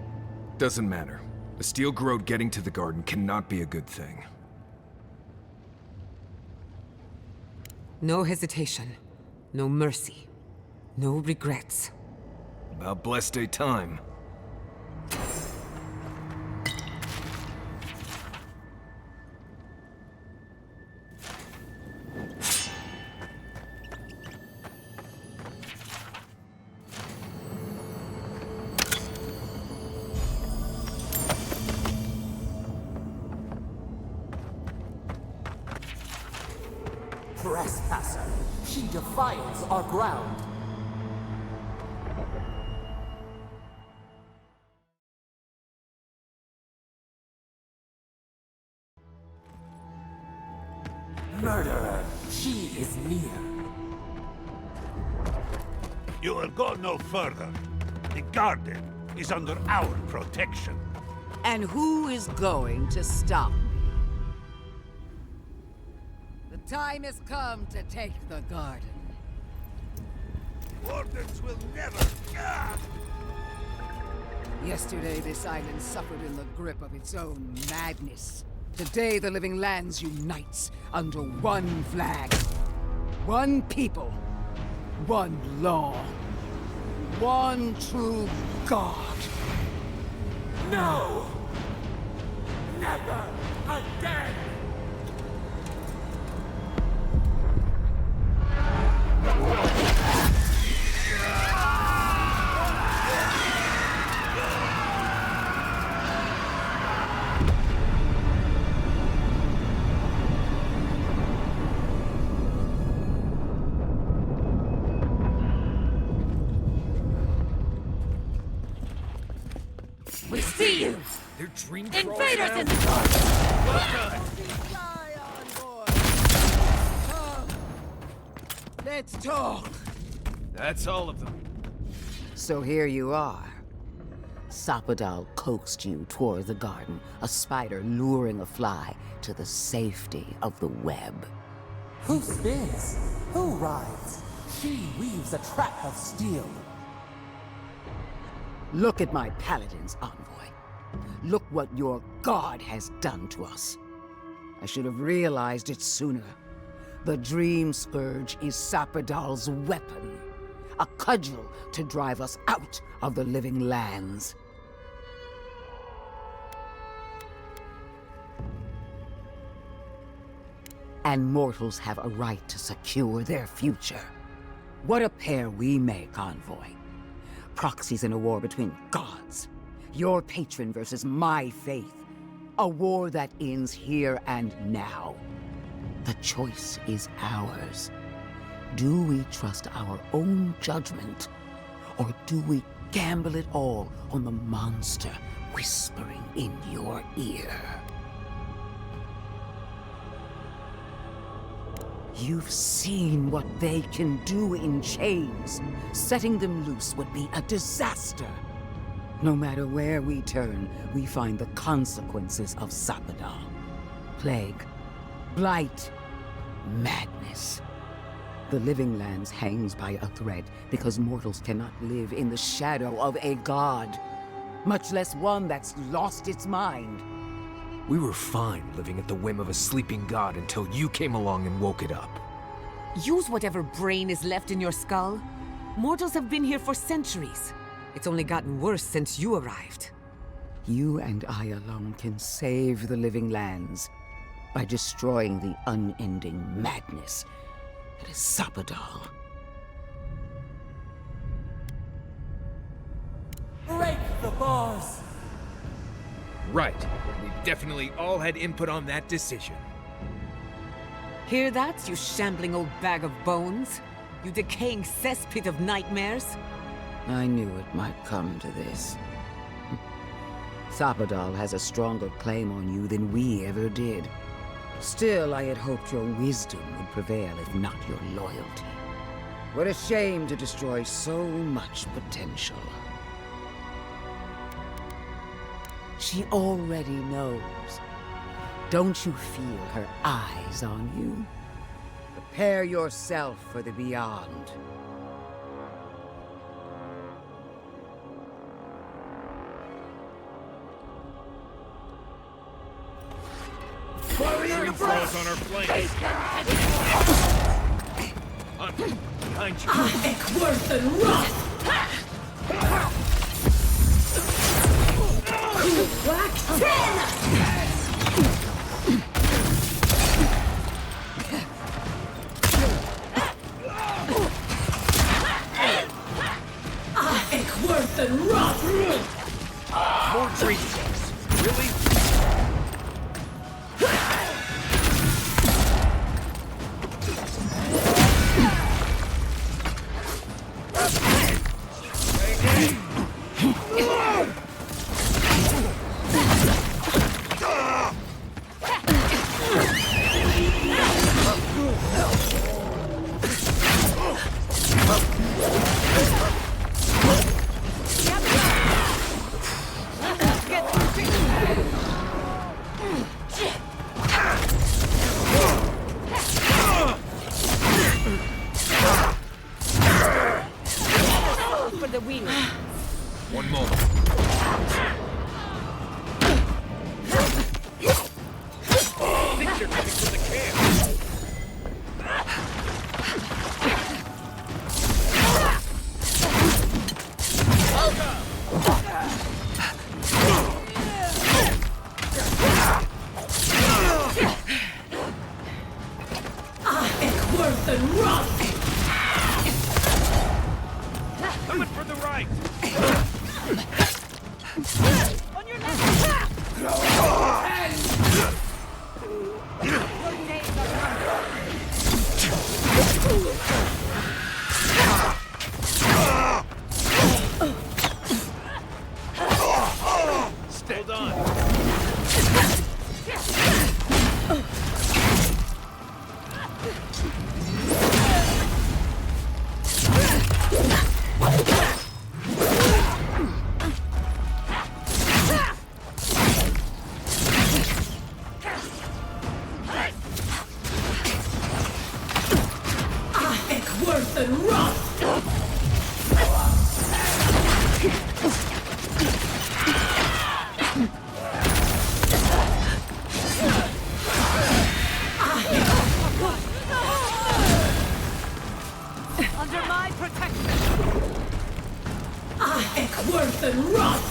Speaker 4: Doesn't matter. A steel garrote getting to the garden cannot be a good thing.
Speaker 13: No hesitation. No mercy. No regrets.
Speaker 4: About blessed a time.
Speaker 1: Trespasser, she defiles our ground. Murderer, she is near.
Speaker 16: You will go no further. The garden is under our protection.
Speaker 17: And who is going to stop me? The time has come to take the garden.
Speaker 16: Wardens will never...
Speaker 17: Yesterday, this island suffered in the grip of its own madness. Today, the living lands unites under one flag. One people. One law. One true God.
Speaker 1: No! Never again!
Speaker 17: We see you!
Speaker 4: They're dream
Speaker 17: Invaders in the garden! Let's talk!
Speaker 4: That's all of them.
Speaker 17: So here you are.
Speaker 18: Sapadal coaxed you toward the garden, a spider luring a fly to the safety of the web.
Speaker 1: Who spins? Who rides? She weaves a trap of steel.
Speaker 18: Look at my paladin's envoy. Look what your god has done to us. I should have realized it sooner. The Dream Scourge is Sapadal's weapon. A cudgel to drive us out of the living lands. And mortals have a right to secure their future. What a pair we make, envoy. Proxies in a war between gods. Your patron versus my faith. A war that ends here and now. The choice is ours. Do we trust our own judgment? Or do we gamble it all on the monster whispering in your ear? You've seen what they can do in chains. Setting them loose would be a disaster. No matter where we turn, we find the consequences of Sapadal. Plague, blight, madness. The Living Lands hangs by a thread because mortals cannot live in the shadow of a god, much less one that's lost its mind.
Speaker 4: We were fine living at the whim of a sleeping god until you came along and woke it up.
Speaker 13: Use whatever brain is left in your skull. Mortals have been here for centuries. It's only gotten worse since you arrived.
Speaker 18: You and I alone can save the Living Lands by destroying the unending madness that is Sapadal.
Speaker 1: Break the bars!
Speaker 4: Right. We definitely all had input on that decision.
Speaker 13: Hear that, you shambling old bag of bones? You decaying cesspit of nightmares?
Speaker 18: I knew it might come to this. Sapadal has a stronger claim on you than we ever did. Still, I had hoped your wisdom would prevail, if not your loyalty. What a shame to destroy so much potential. She already knows. Don't you feel her eyes on you? Prepare yourself for the beyond.
Speaker 4: Warrior Frost on our flank. Behind you.
Speaker 15: Ik word een rat. Black 10! Ik word een rat.
Speaker 4: More trees. Really?
Speaker 13: For the wheel.
Speaker 4: One moment. I think they're coming from the camp.
Speaker 15: Ik word een rat.
Speaker 4: Coming for the right.
Speaker 15: On your left.
Speaker 4: Hold on.
Speaker 15: worse than rot!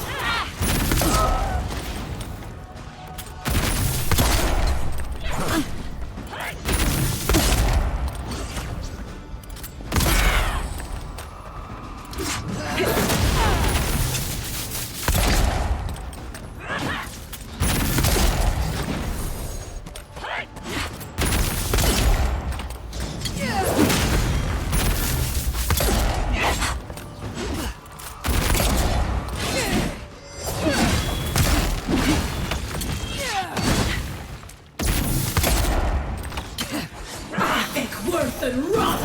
Speaker 15: Worse than rot!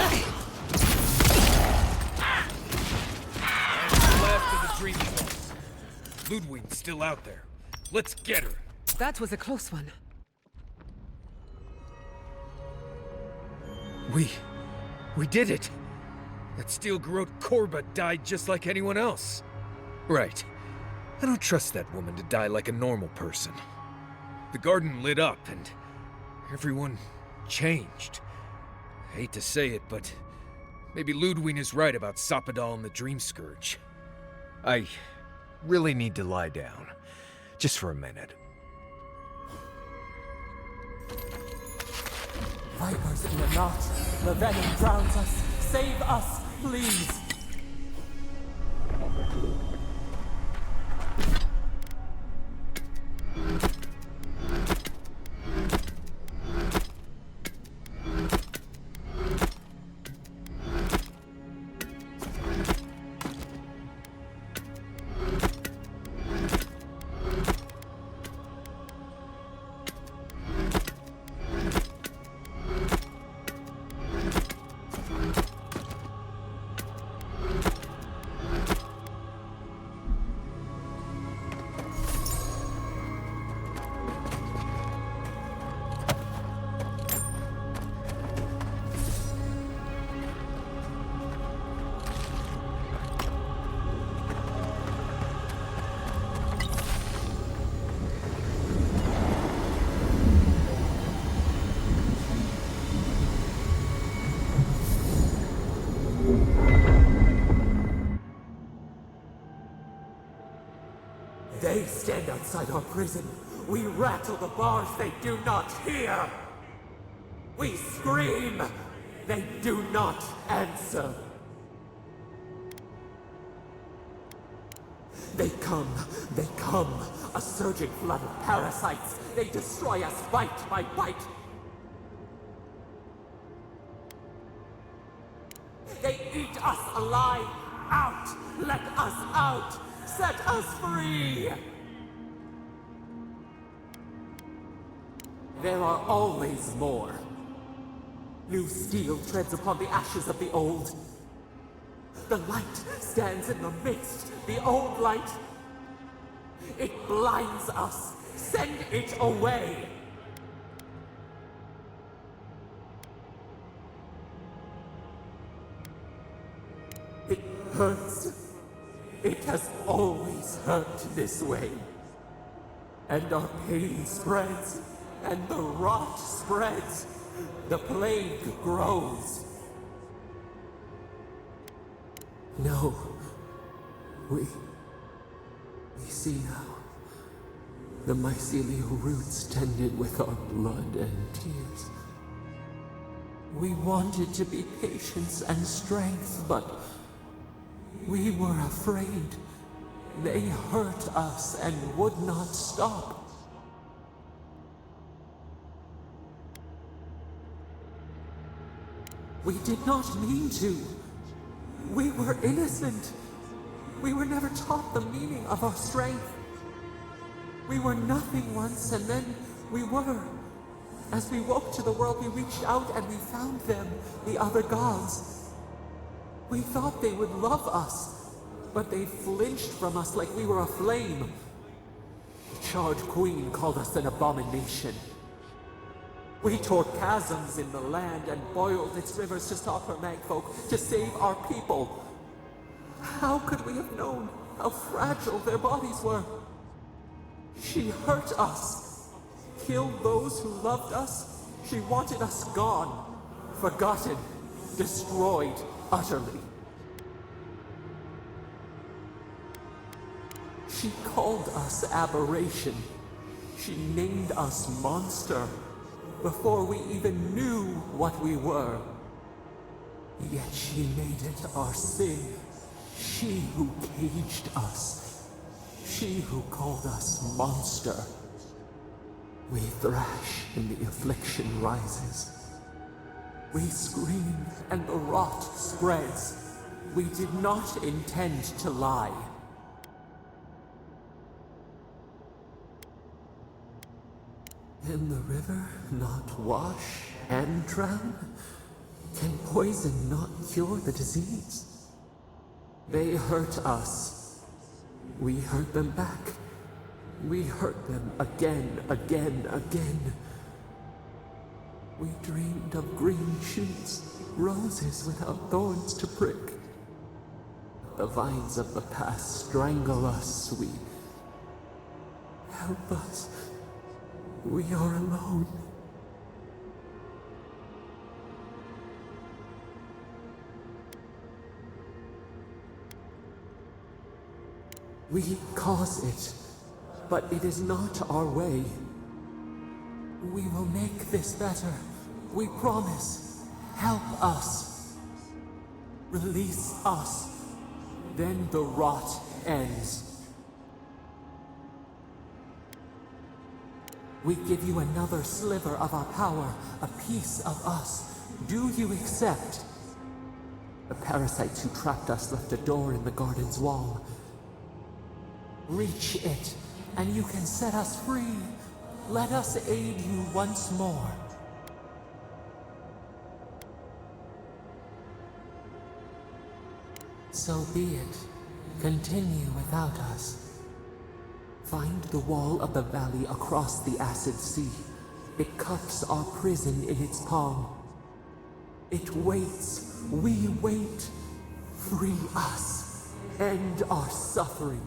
Speaker 4: Last of the dream souls. Ludwig's still out there. Let's get her.
Speaker 13: That was a close one.
Speaker 4: We did it! That steel garrote Korba died just like anyone else. Right. I don't trust that woman to die like a normal person. The garden lit up and everyone changed. I hate to say it, but maybe Ludwig is right about Sapadal and the Dream Scourge. I really need to lie down. Just for a minute.
Speaker 1: Vipers in a knot. The venom drowns us. Save us, please. They stand outside our prison. We rattle the bars they do not hear. We scream. They do not answer. They come. A surging flood of parasites. They destroy us bite by bite. They eat us alive. Out! Let us out! Set us free! There are always more. New steel treads upon the ashes of the old. The light stands in the midst, the old light. It blinds us. Send it away! It hurts. It has always hurt this way. And our pain spreads, and the rot spreads. The plague grows. No. We see now. The mycelial roots tended with our blood and tears. We wanted to be patience and strength, but we were afraid. They hurt us and would not stop. We did not mean to. We were innocent. We were never taught the meaning of our strength. We were nothing once, and then we were. As we woke to the world, we reached out and we found them, the other gods. We thought they would love us, but they flinched from us like we were a flame. The Charred Queen called us an abomination. We tore chasms in the land and boiled its rivers to stop her magfolk, to save our people. How could we have known how fragile their bodies were? She hurt us, killed those who loved us. She wanted us gone, forgotten, destroyed utterly. She called us aberration. She named us monster before we even knew what we were. Yet she made it our sin. She who caged us. She who called us monster. We thrash and the affliction rises. We scream and the rot spreads. We did not intend to lie. Can the river not wash and drown? Can poison not cure the disease? They hurt us. We hurt them back. We hurt them again, again, again. We dreamed of green shoots, roses without thorns to prick. The vines of the past strangle us, help us. We are alone. We cause it, but it is not our way. We will make this better. We promise. Help us. Release us. Then the rot ends. We give you another sliver of our power, a piece of us. Do you accept? The parasites who trapped us left a door in the garden's wall. Reach it, and you can set us free. Let us aid you once more. So be it. Continue without us. Find the wall of the valley across the acid sea. It cups our prison in its palm. It waits. We wait. Free us. End our suffering.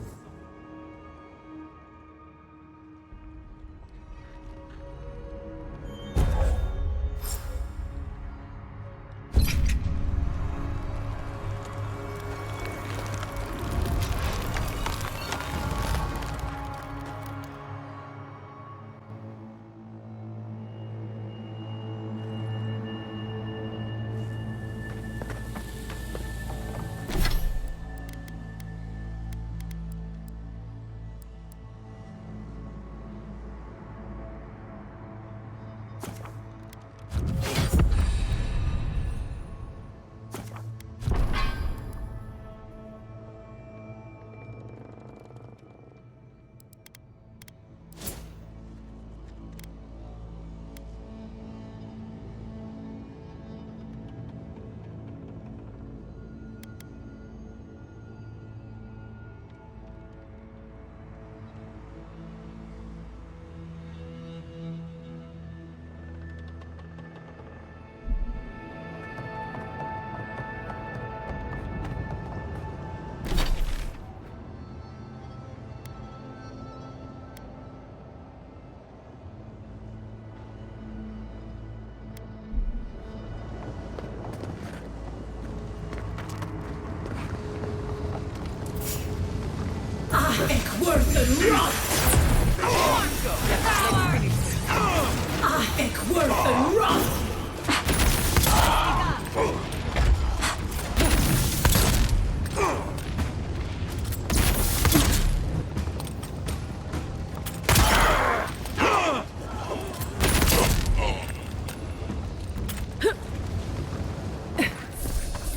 Speaker 15: Worth and rot! Worth and rot!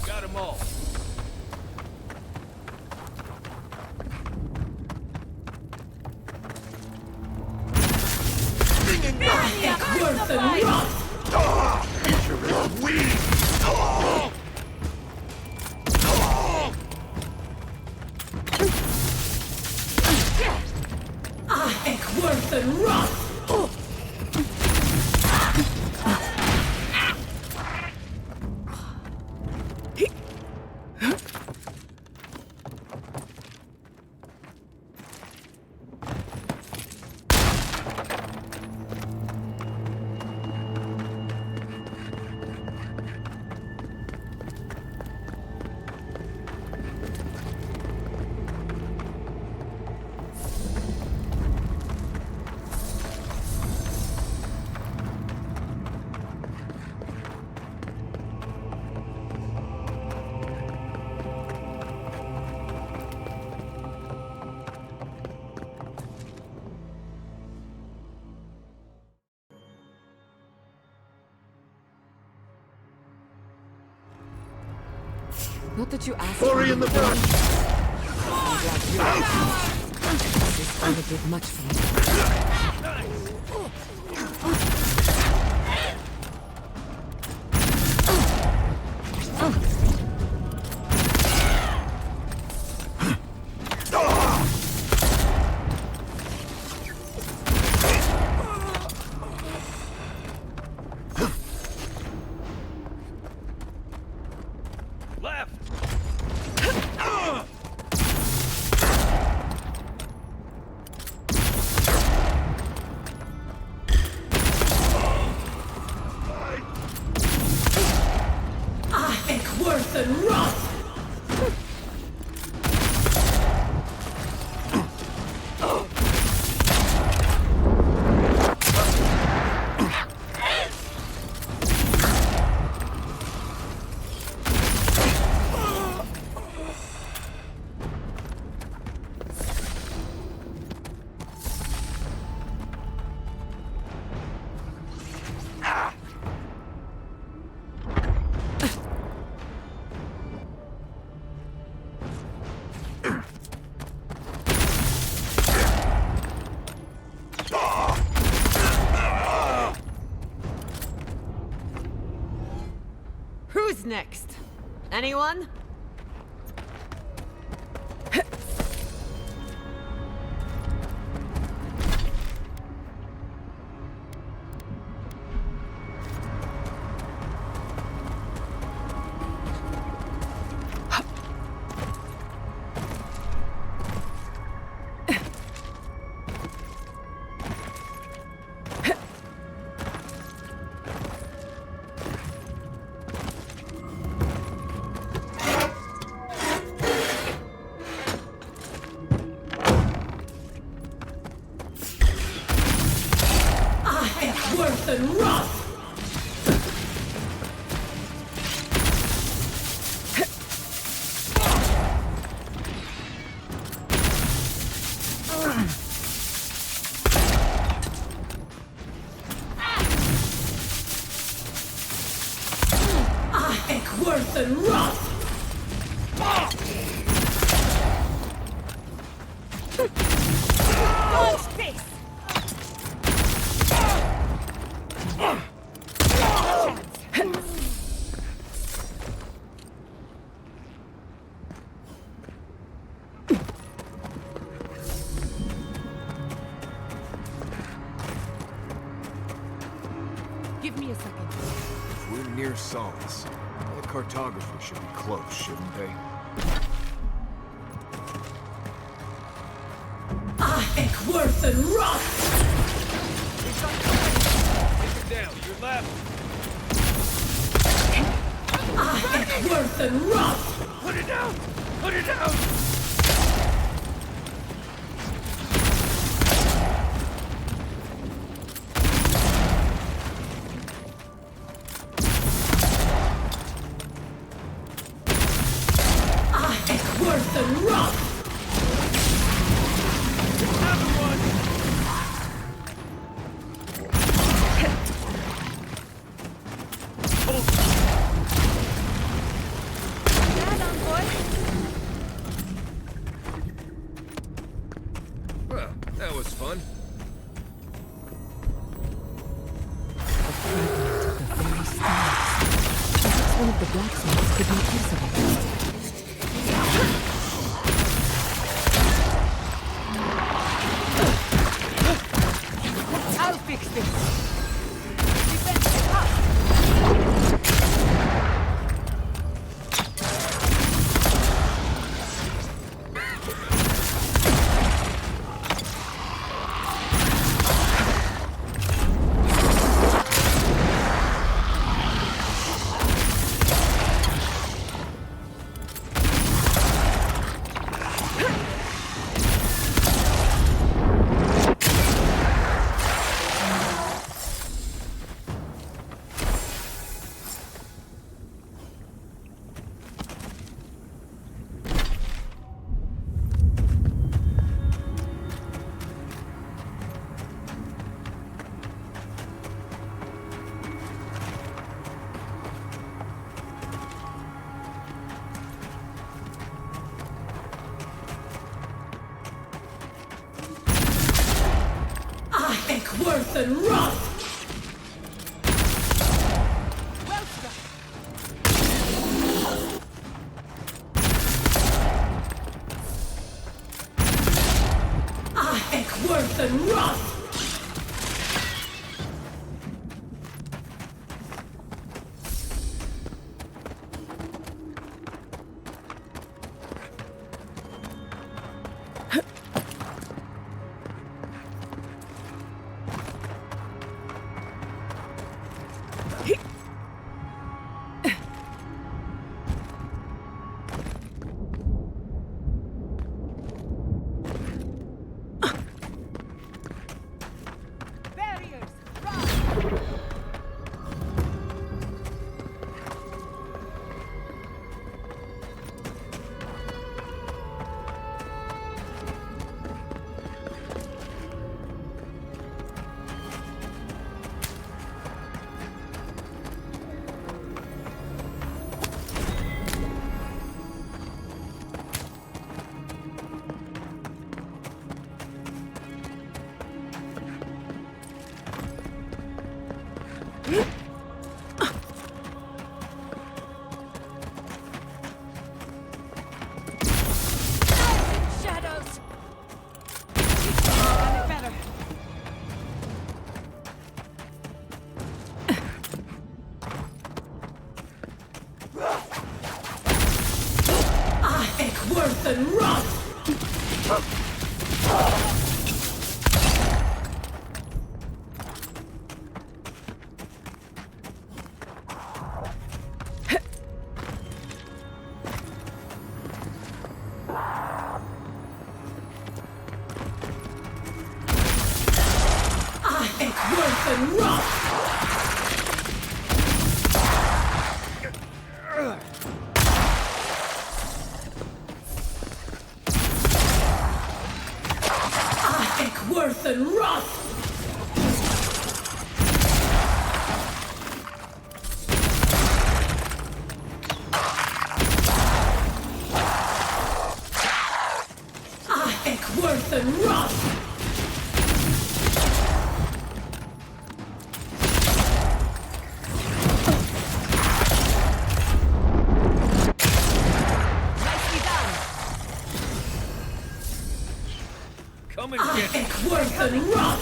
Speaker 5: Got 'em all.
Speaker 15: Worth and rot! Worth and rot!
Speaker 13: Not that you asked.
Speaker 11: Hurry in the brush!
Speaker 13: I'm glad you asked. This only did much for me.
Speaker 15: Worth and rot!
Speaker 13: Who's next? Anyone?
Speaker 15: Worth and rot! Worth and rot!
Speaker 6: Launch this!
Speaker 13: Give me a second.
Speaker 4: If we're near Solace, the cartographers should be close, shouldn't they?
Speaker 15: Worth and rot!
Speaker 11: Take it down, your left!
Speaker 15: Worth and rot!
Speaker 11: Put it down! Put it down!
Speaker 15: Worth and rot!
Speaker 4: Well, that was fun.
Speaker 13: The very stars. Perhaps one of the blacksmiths could make use of it. I'll fix this.
Speaker 15: worth and rot! Worth and rot! Worth and rot! Worth and rot! Worth and rot! Worth and rot!
Speaker 17: Nicely done.
Speaker 11: Come and get it.
Speaker 15: Worth and rot!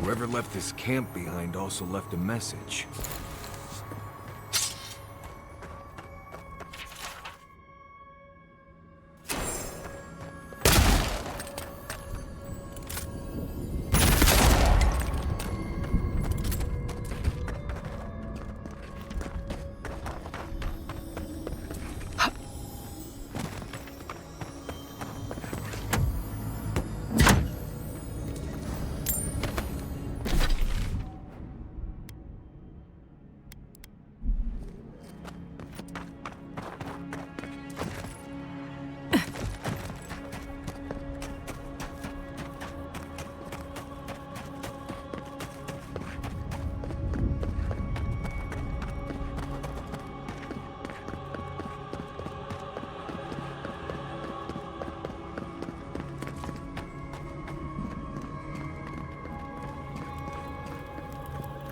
Speaker 4: Whoever left this camp behind also left a message.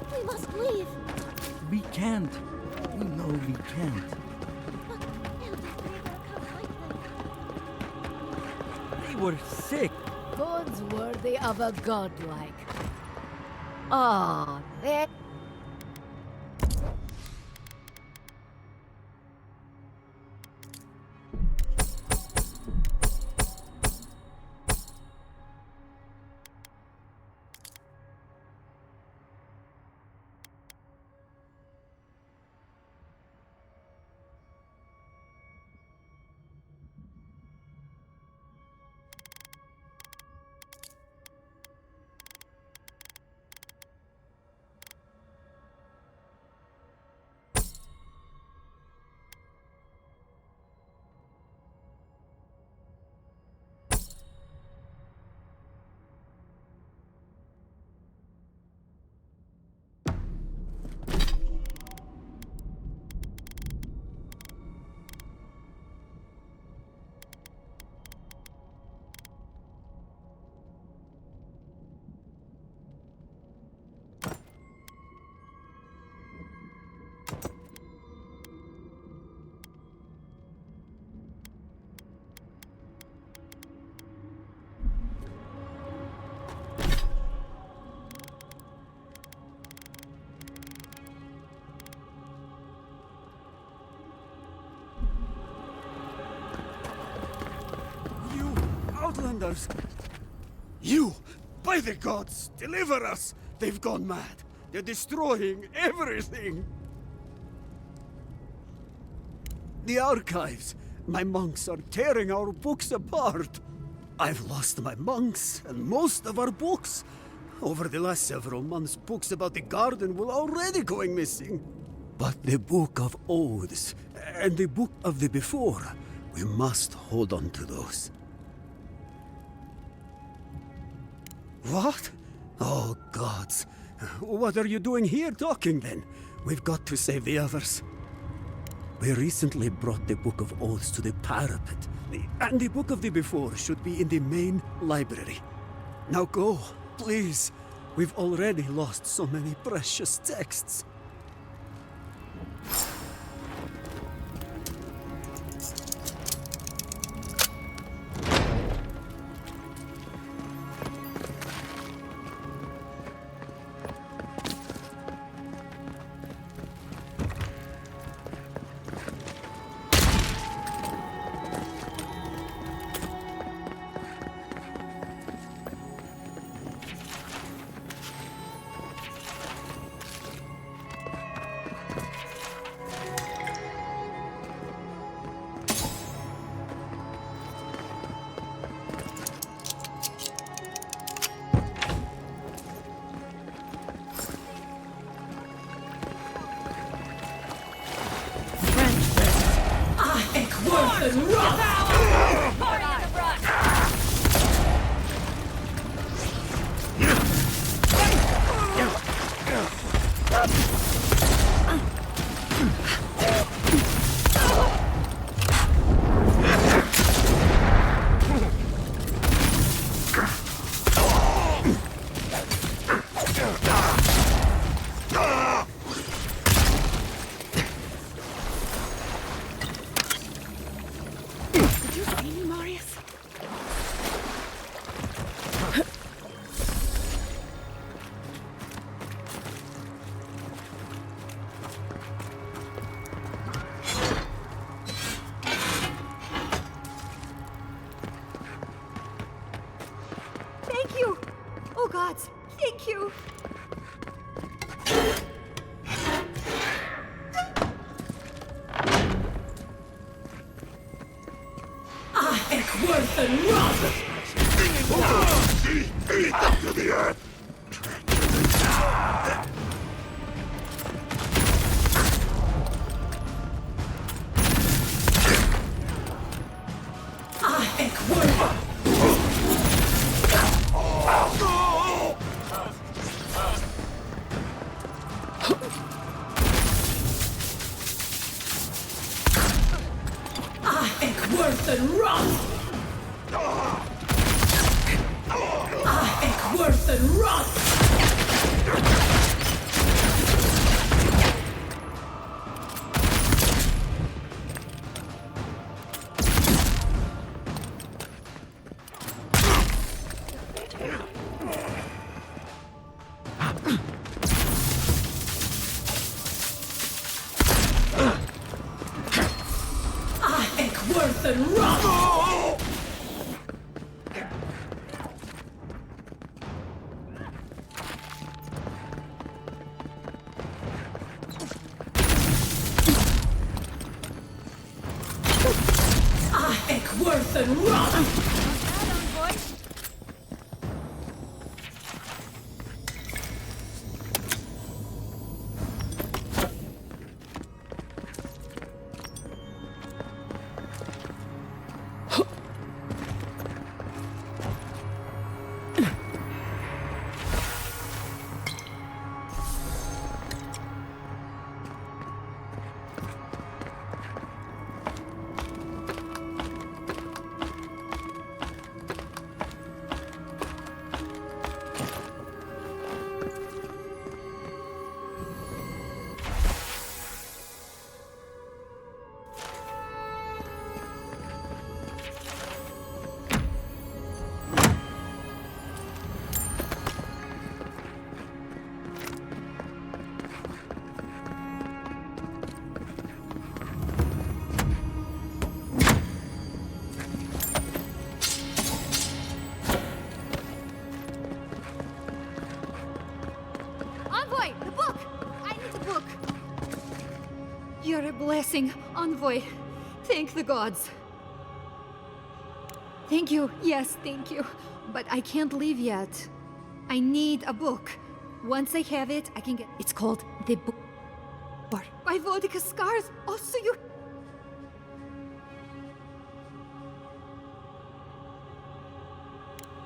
Speaker 3: We must leave.
Speaker 14: We can't. We know we can't. They were sick.
Speaker 10: Gods worthy of a godlike. Ah, there.
Speaker 19: Outlanders! You! By the gods, deliver us! They've gone mad. They're destroying everything! The archives! My monks are tearing our books apart! I've lost my monks and most of our books. Over the last several months, books about the garden were already going missing. But the Book of Oaths and the Book of the Before, we must hold on to those. What? Oh, gods. What are you doing here talking then? We've got to save the others. We recently brought the Book of Oaths to the parapet, and the Book of the Before should be in the main library. Now go, please. We've already lost so many precious texts.
Speaker 6: Thank you! Oh gods, thank you!
Speaker 15: Worth and rot!
Speaker 16: Eat them to the earth!
Speaker 15: Worth and rot! Worth and rot! Worth and rot! Worth and rot!
Speaker 10: blessing, Envoy. Thank the gods. Thank you, yes, thank you. But I can't leave yet. I need a book. Once I have it, I can get... It's called The Book by Vodka Scars. Also, you...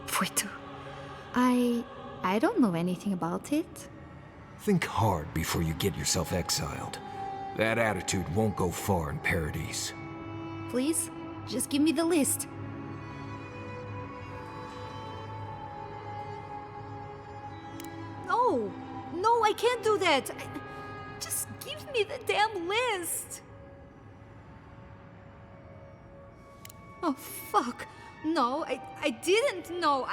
Speaker 10: Fuitu. I don't know anything about it.
Speaker 4: Think hard before you get yourself exiled. That attitude won't go far in Paradise.
Speaker 10: Please, just give me the list. No! No, I can't do that! Just give me the damn list! Oh, fuck. No, I didn't know.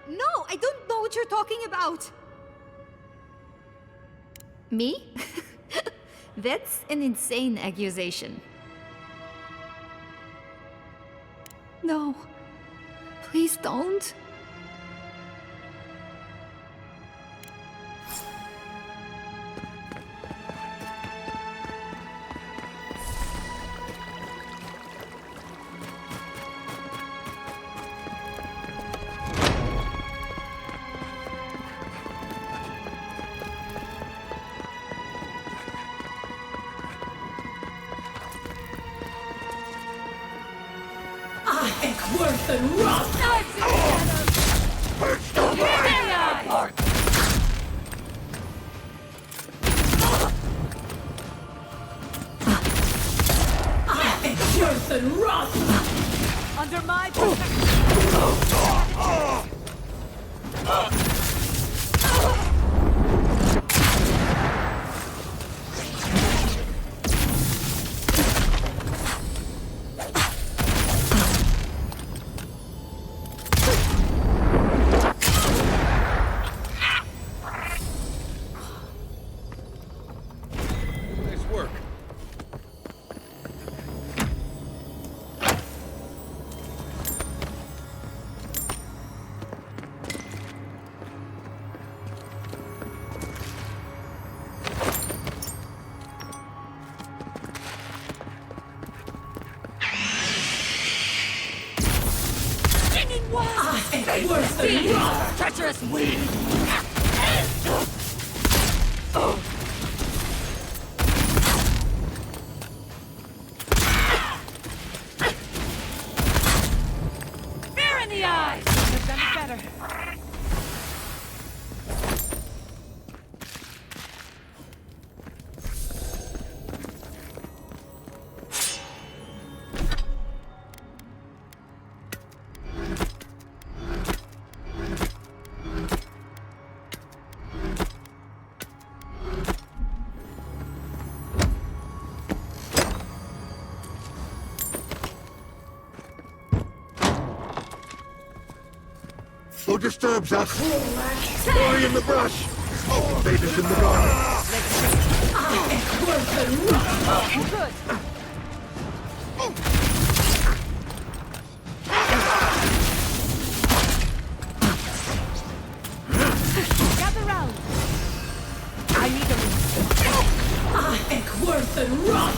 Speaker 10: No, I don't know what you're talking about. Me? That's an insane accusation. No. Please don't.
Speaker 15: Worth and rot! Worth and rot!
Speaker 6: Under my
Speaker 15: Worth and rot!
Speaker 6: treacherous weed! Fear in the eyes! I've done it better.
Speaker 20: Who disturbs us? Boy in the brush! Oh, Vader's in the garden!
Speaker 15: Worth and rot!
Speaker 6: Good. Gather round. I need a list.
Speaker 15: Worth and rot!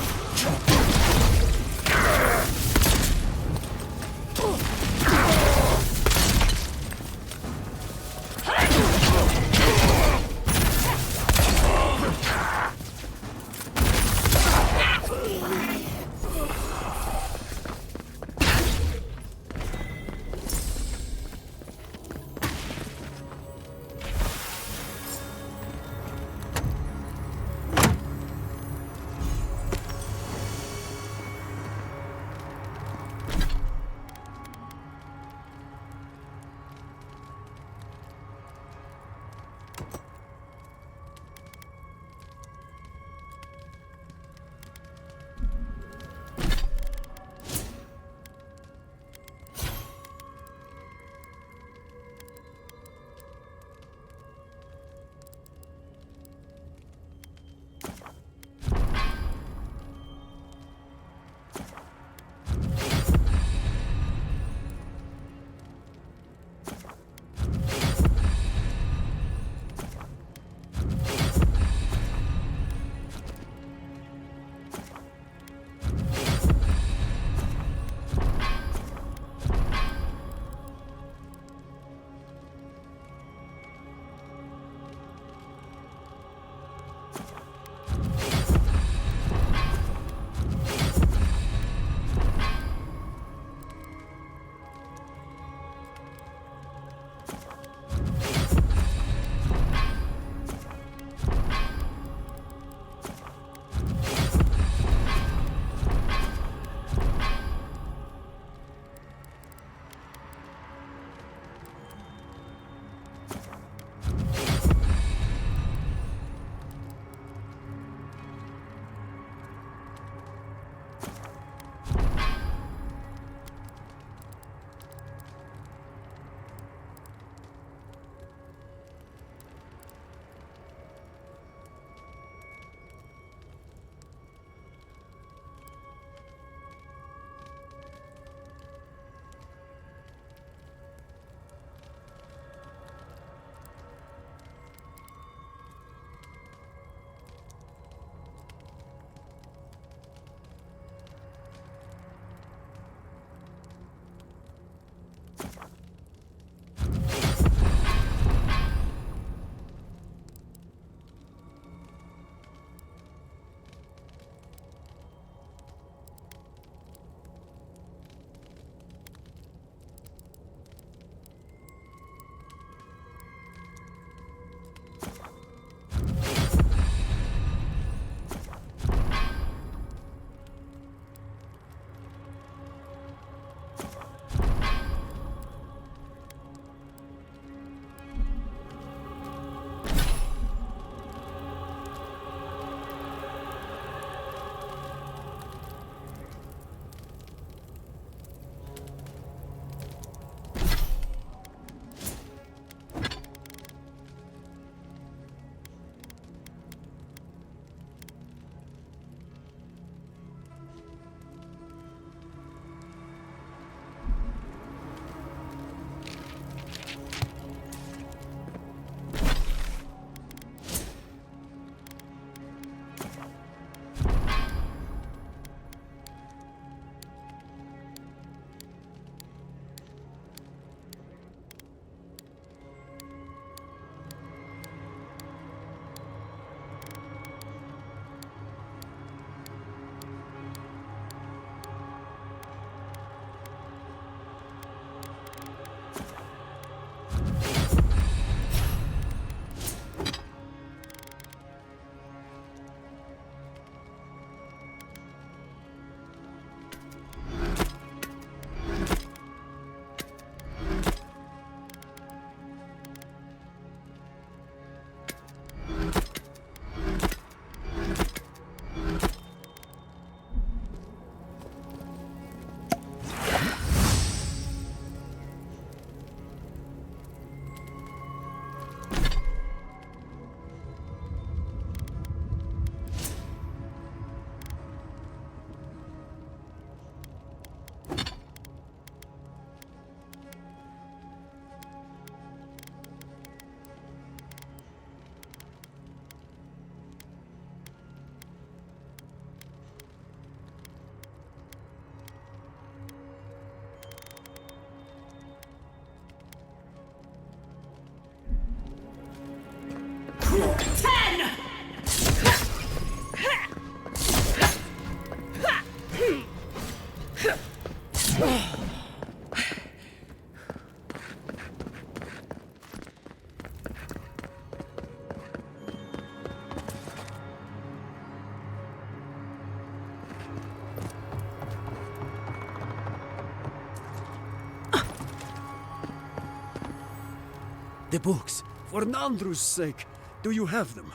Speaker 19: The books. For Nandru's sake, do you have them?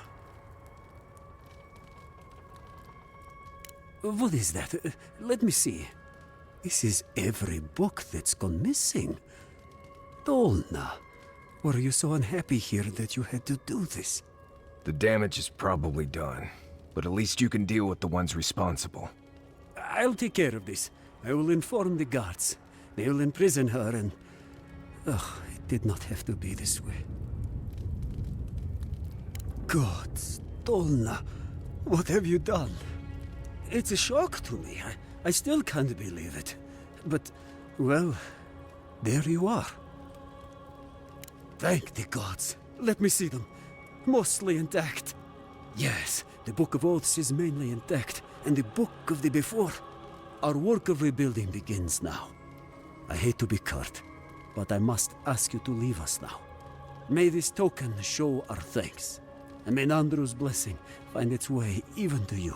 Speaker 19: What is that? Let me see. This is every book that's gone missing. Dolna, were you so unhappy here that you had to do this?
Speaker 4: The damage is probably done, but at least you can deal with the ones responsible.
Speaker 19: I'll take care of this. I will inform the guards. They will imprison her and... Ugh, it did not have to be this way. God, Dolna, what have you done? It's a shock to me. I still can't believe it. But, well, there you are. Thank the gods. Let me see them. Mostly intact. Yes, the Book of Oaths is mainly intact, and the Book of the Before. Our work of rebuilding begins now. I hate to be curt, but I must ask you to leave us now. May this token show our thanks, and may Nandru's blessing find its way even to you.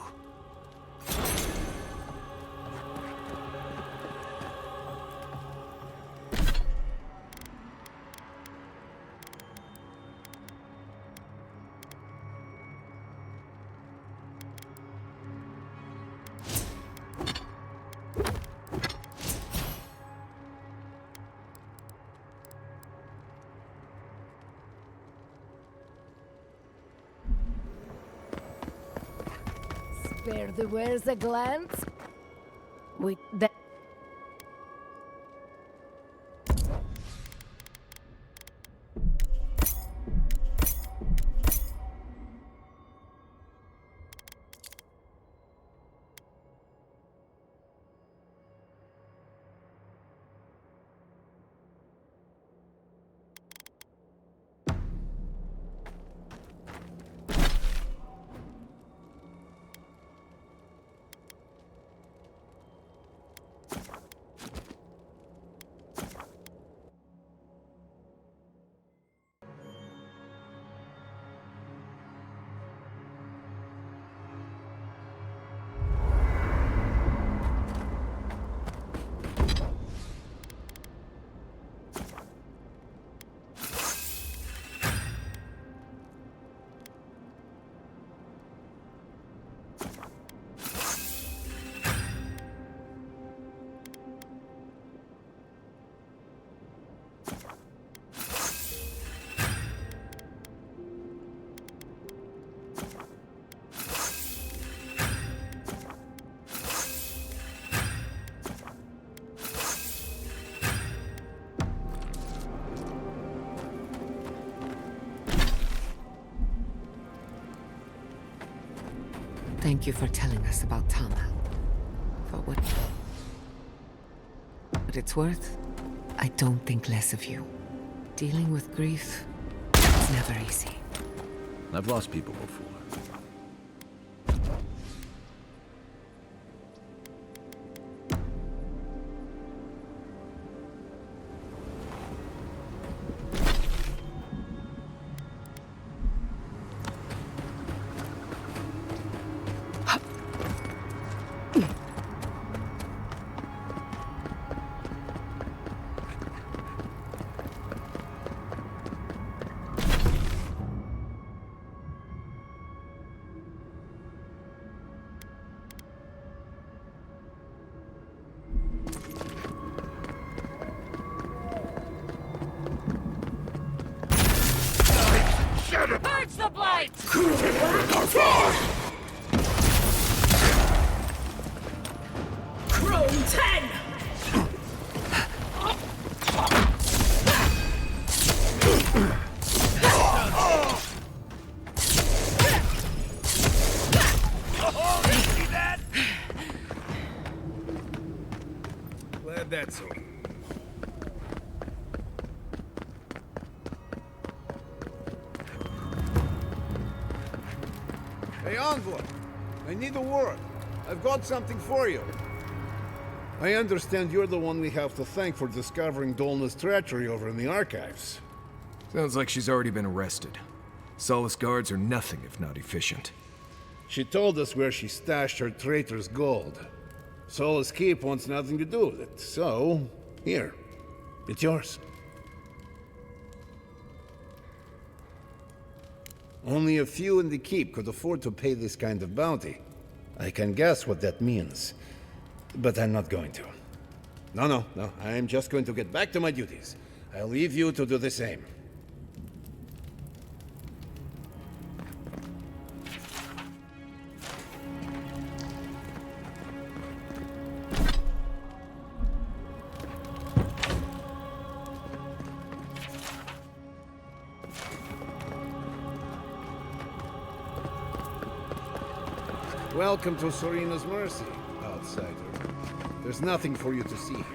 Speaker 6: Spare the wares a glance? Wait, that...
Speaker 13: Thank you for telling us about Tama. For what it's worth, I don't think less of you. Dealing with grief is never easy.
Speaker 21: I've lost people before.
Speaker 15: Purge the blight! Chrome 10!
Speaker 4: Glad that's over.
Speaker 22: Hey, Envoy! I need a word. I've got something for you. I understand you're the one we have to thank for discovering Dolna's treachery over in the archives.
Speaker 4: Sounds like she's already been arrested. Solace guards are nothing if not efficient.
Speaker 22: She told us where she stashed her traitor's gold. Solace Keep wants nothing to do with it, so... here. It's yours. Only a few in the keep could afford to pay this kind of bounty. I can guess what that means, but I'm not going to. No, I'm just going to get back to my duties. I'll leave you to do the same. Welcome to Serena's Mercy, outsider. There's nothing for you to see here.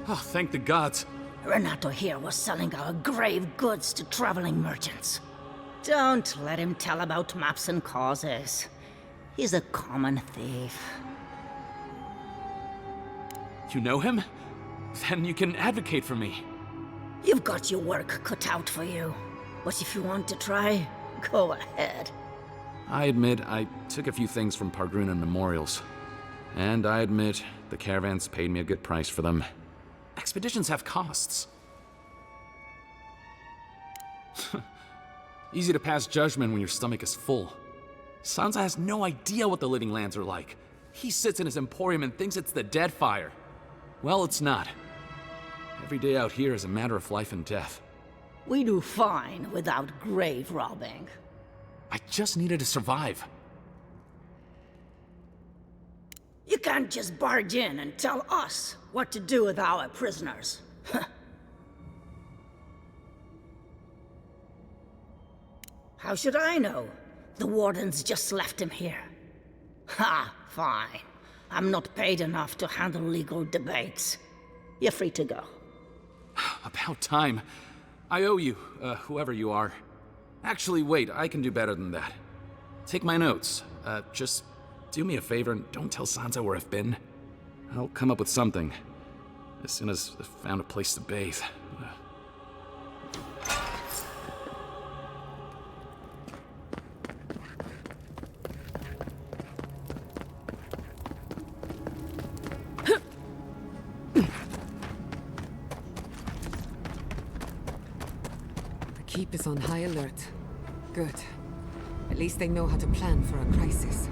Speaker 5: Oh, thank the gods.
Speaker 9: Renato here was selling our grave goods to traveling merchants. Don't let him tell about maps and causes. He's a common thief.
Speaker 5: You know him? Then you can advocate for me.
Speaker 9: You've got your work cut out for you. But if you want to try, go ahead.
Speaker 5: I admit I took a few things from Pargrunan memorials. And I admit the caravans paid me a good price for them. Expeditions have costs. Easy to pass judgment when your stomach is full. Sansa has no idea what the living lands are like. He sits in his emporium and thinks it's the Deadfire. Well, it's not. Every day out here is a matter of life and death.
Speaker 9: We do fine without grave robbing.
Speaker 5: I just needed to survive.
Speaker 9: You can't just barge in and tell us what to do with our prisoners. How should I know? The wardens just left him here. Ha, fine. I'm not paid enough to handle legal debates. You're free to go.
Speaker 5: About time. I owe you, whoever you are. Actually, wait, I can do better than that. Take my notes. Just do me a favor and don't tell Sansa where I've been. I'll come up with something. As soon as I've found a place to bathe.
Speaker 13: The keep is on high alert. Good. At least they know how to plan for a crisis.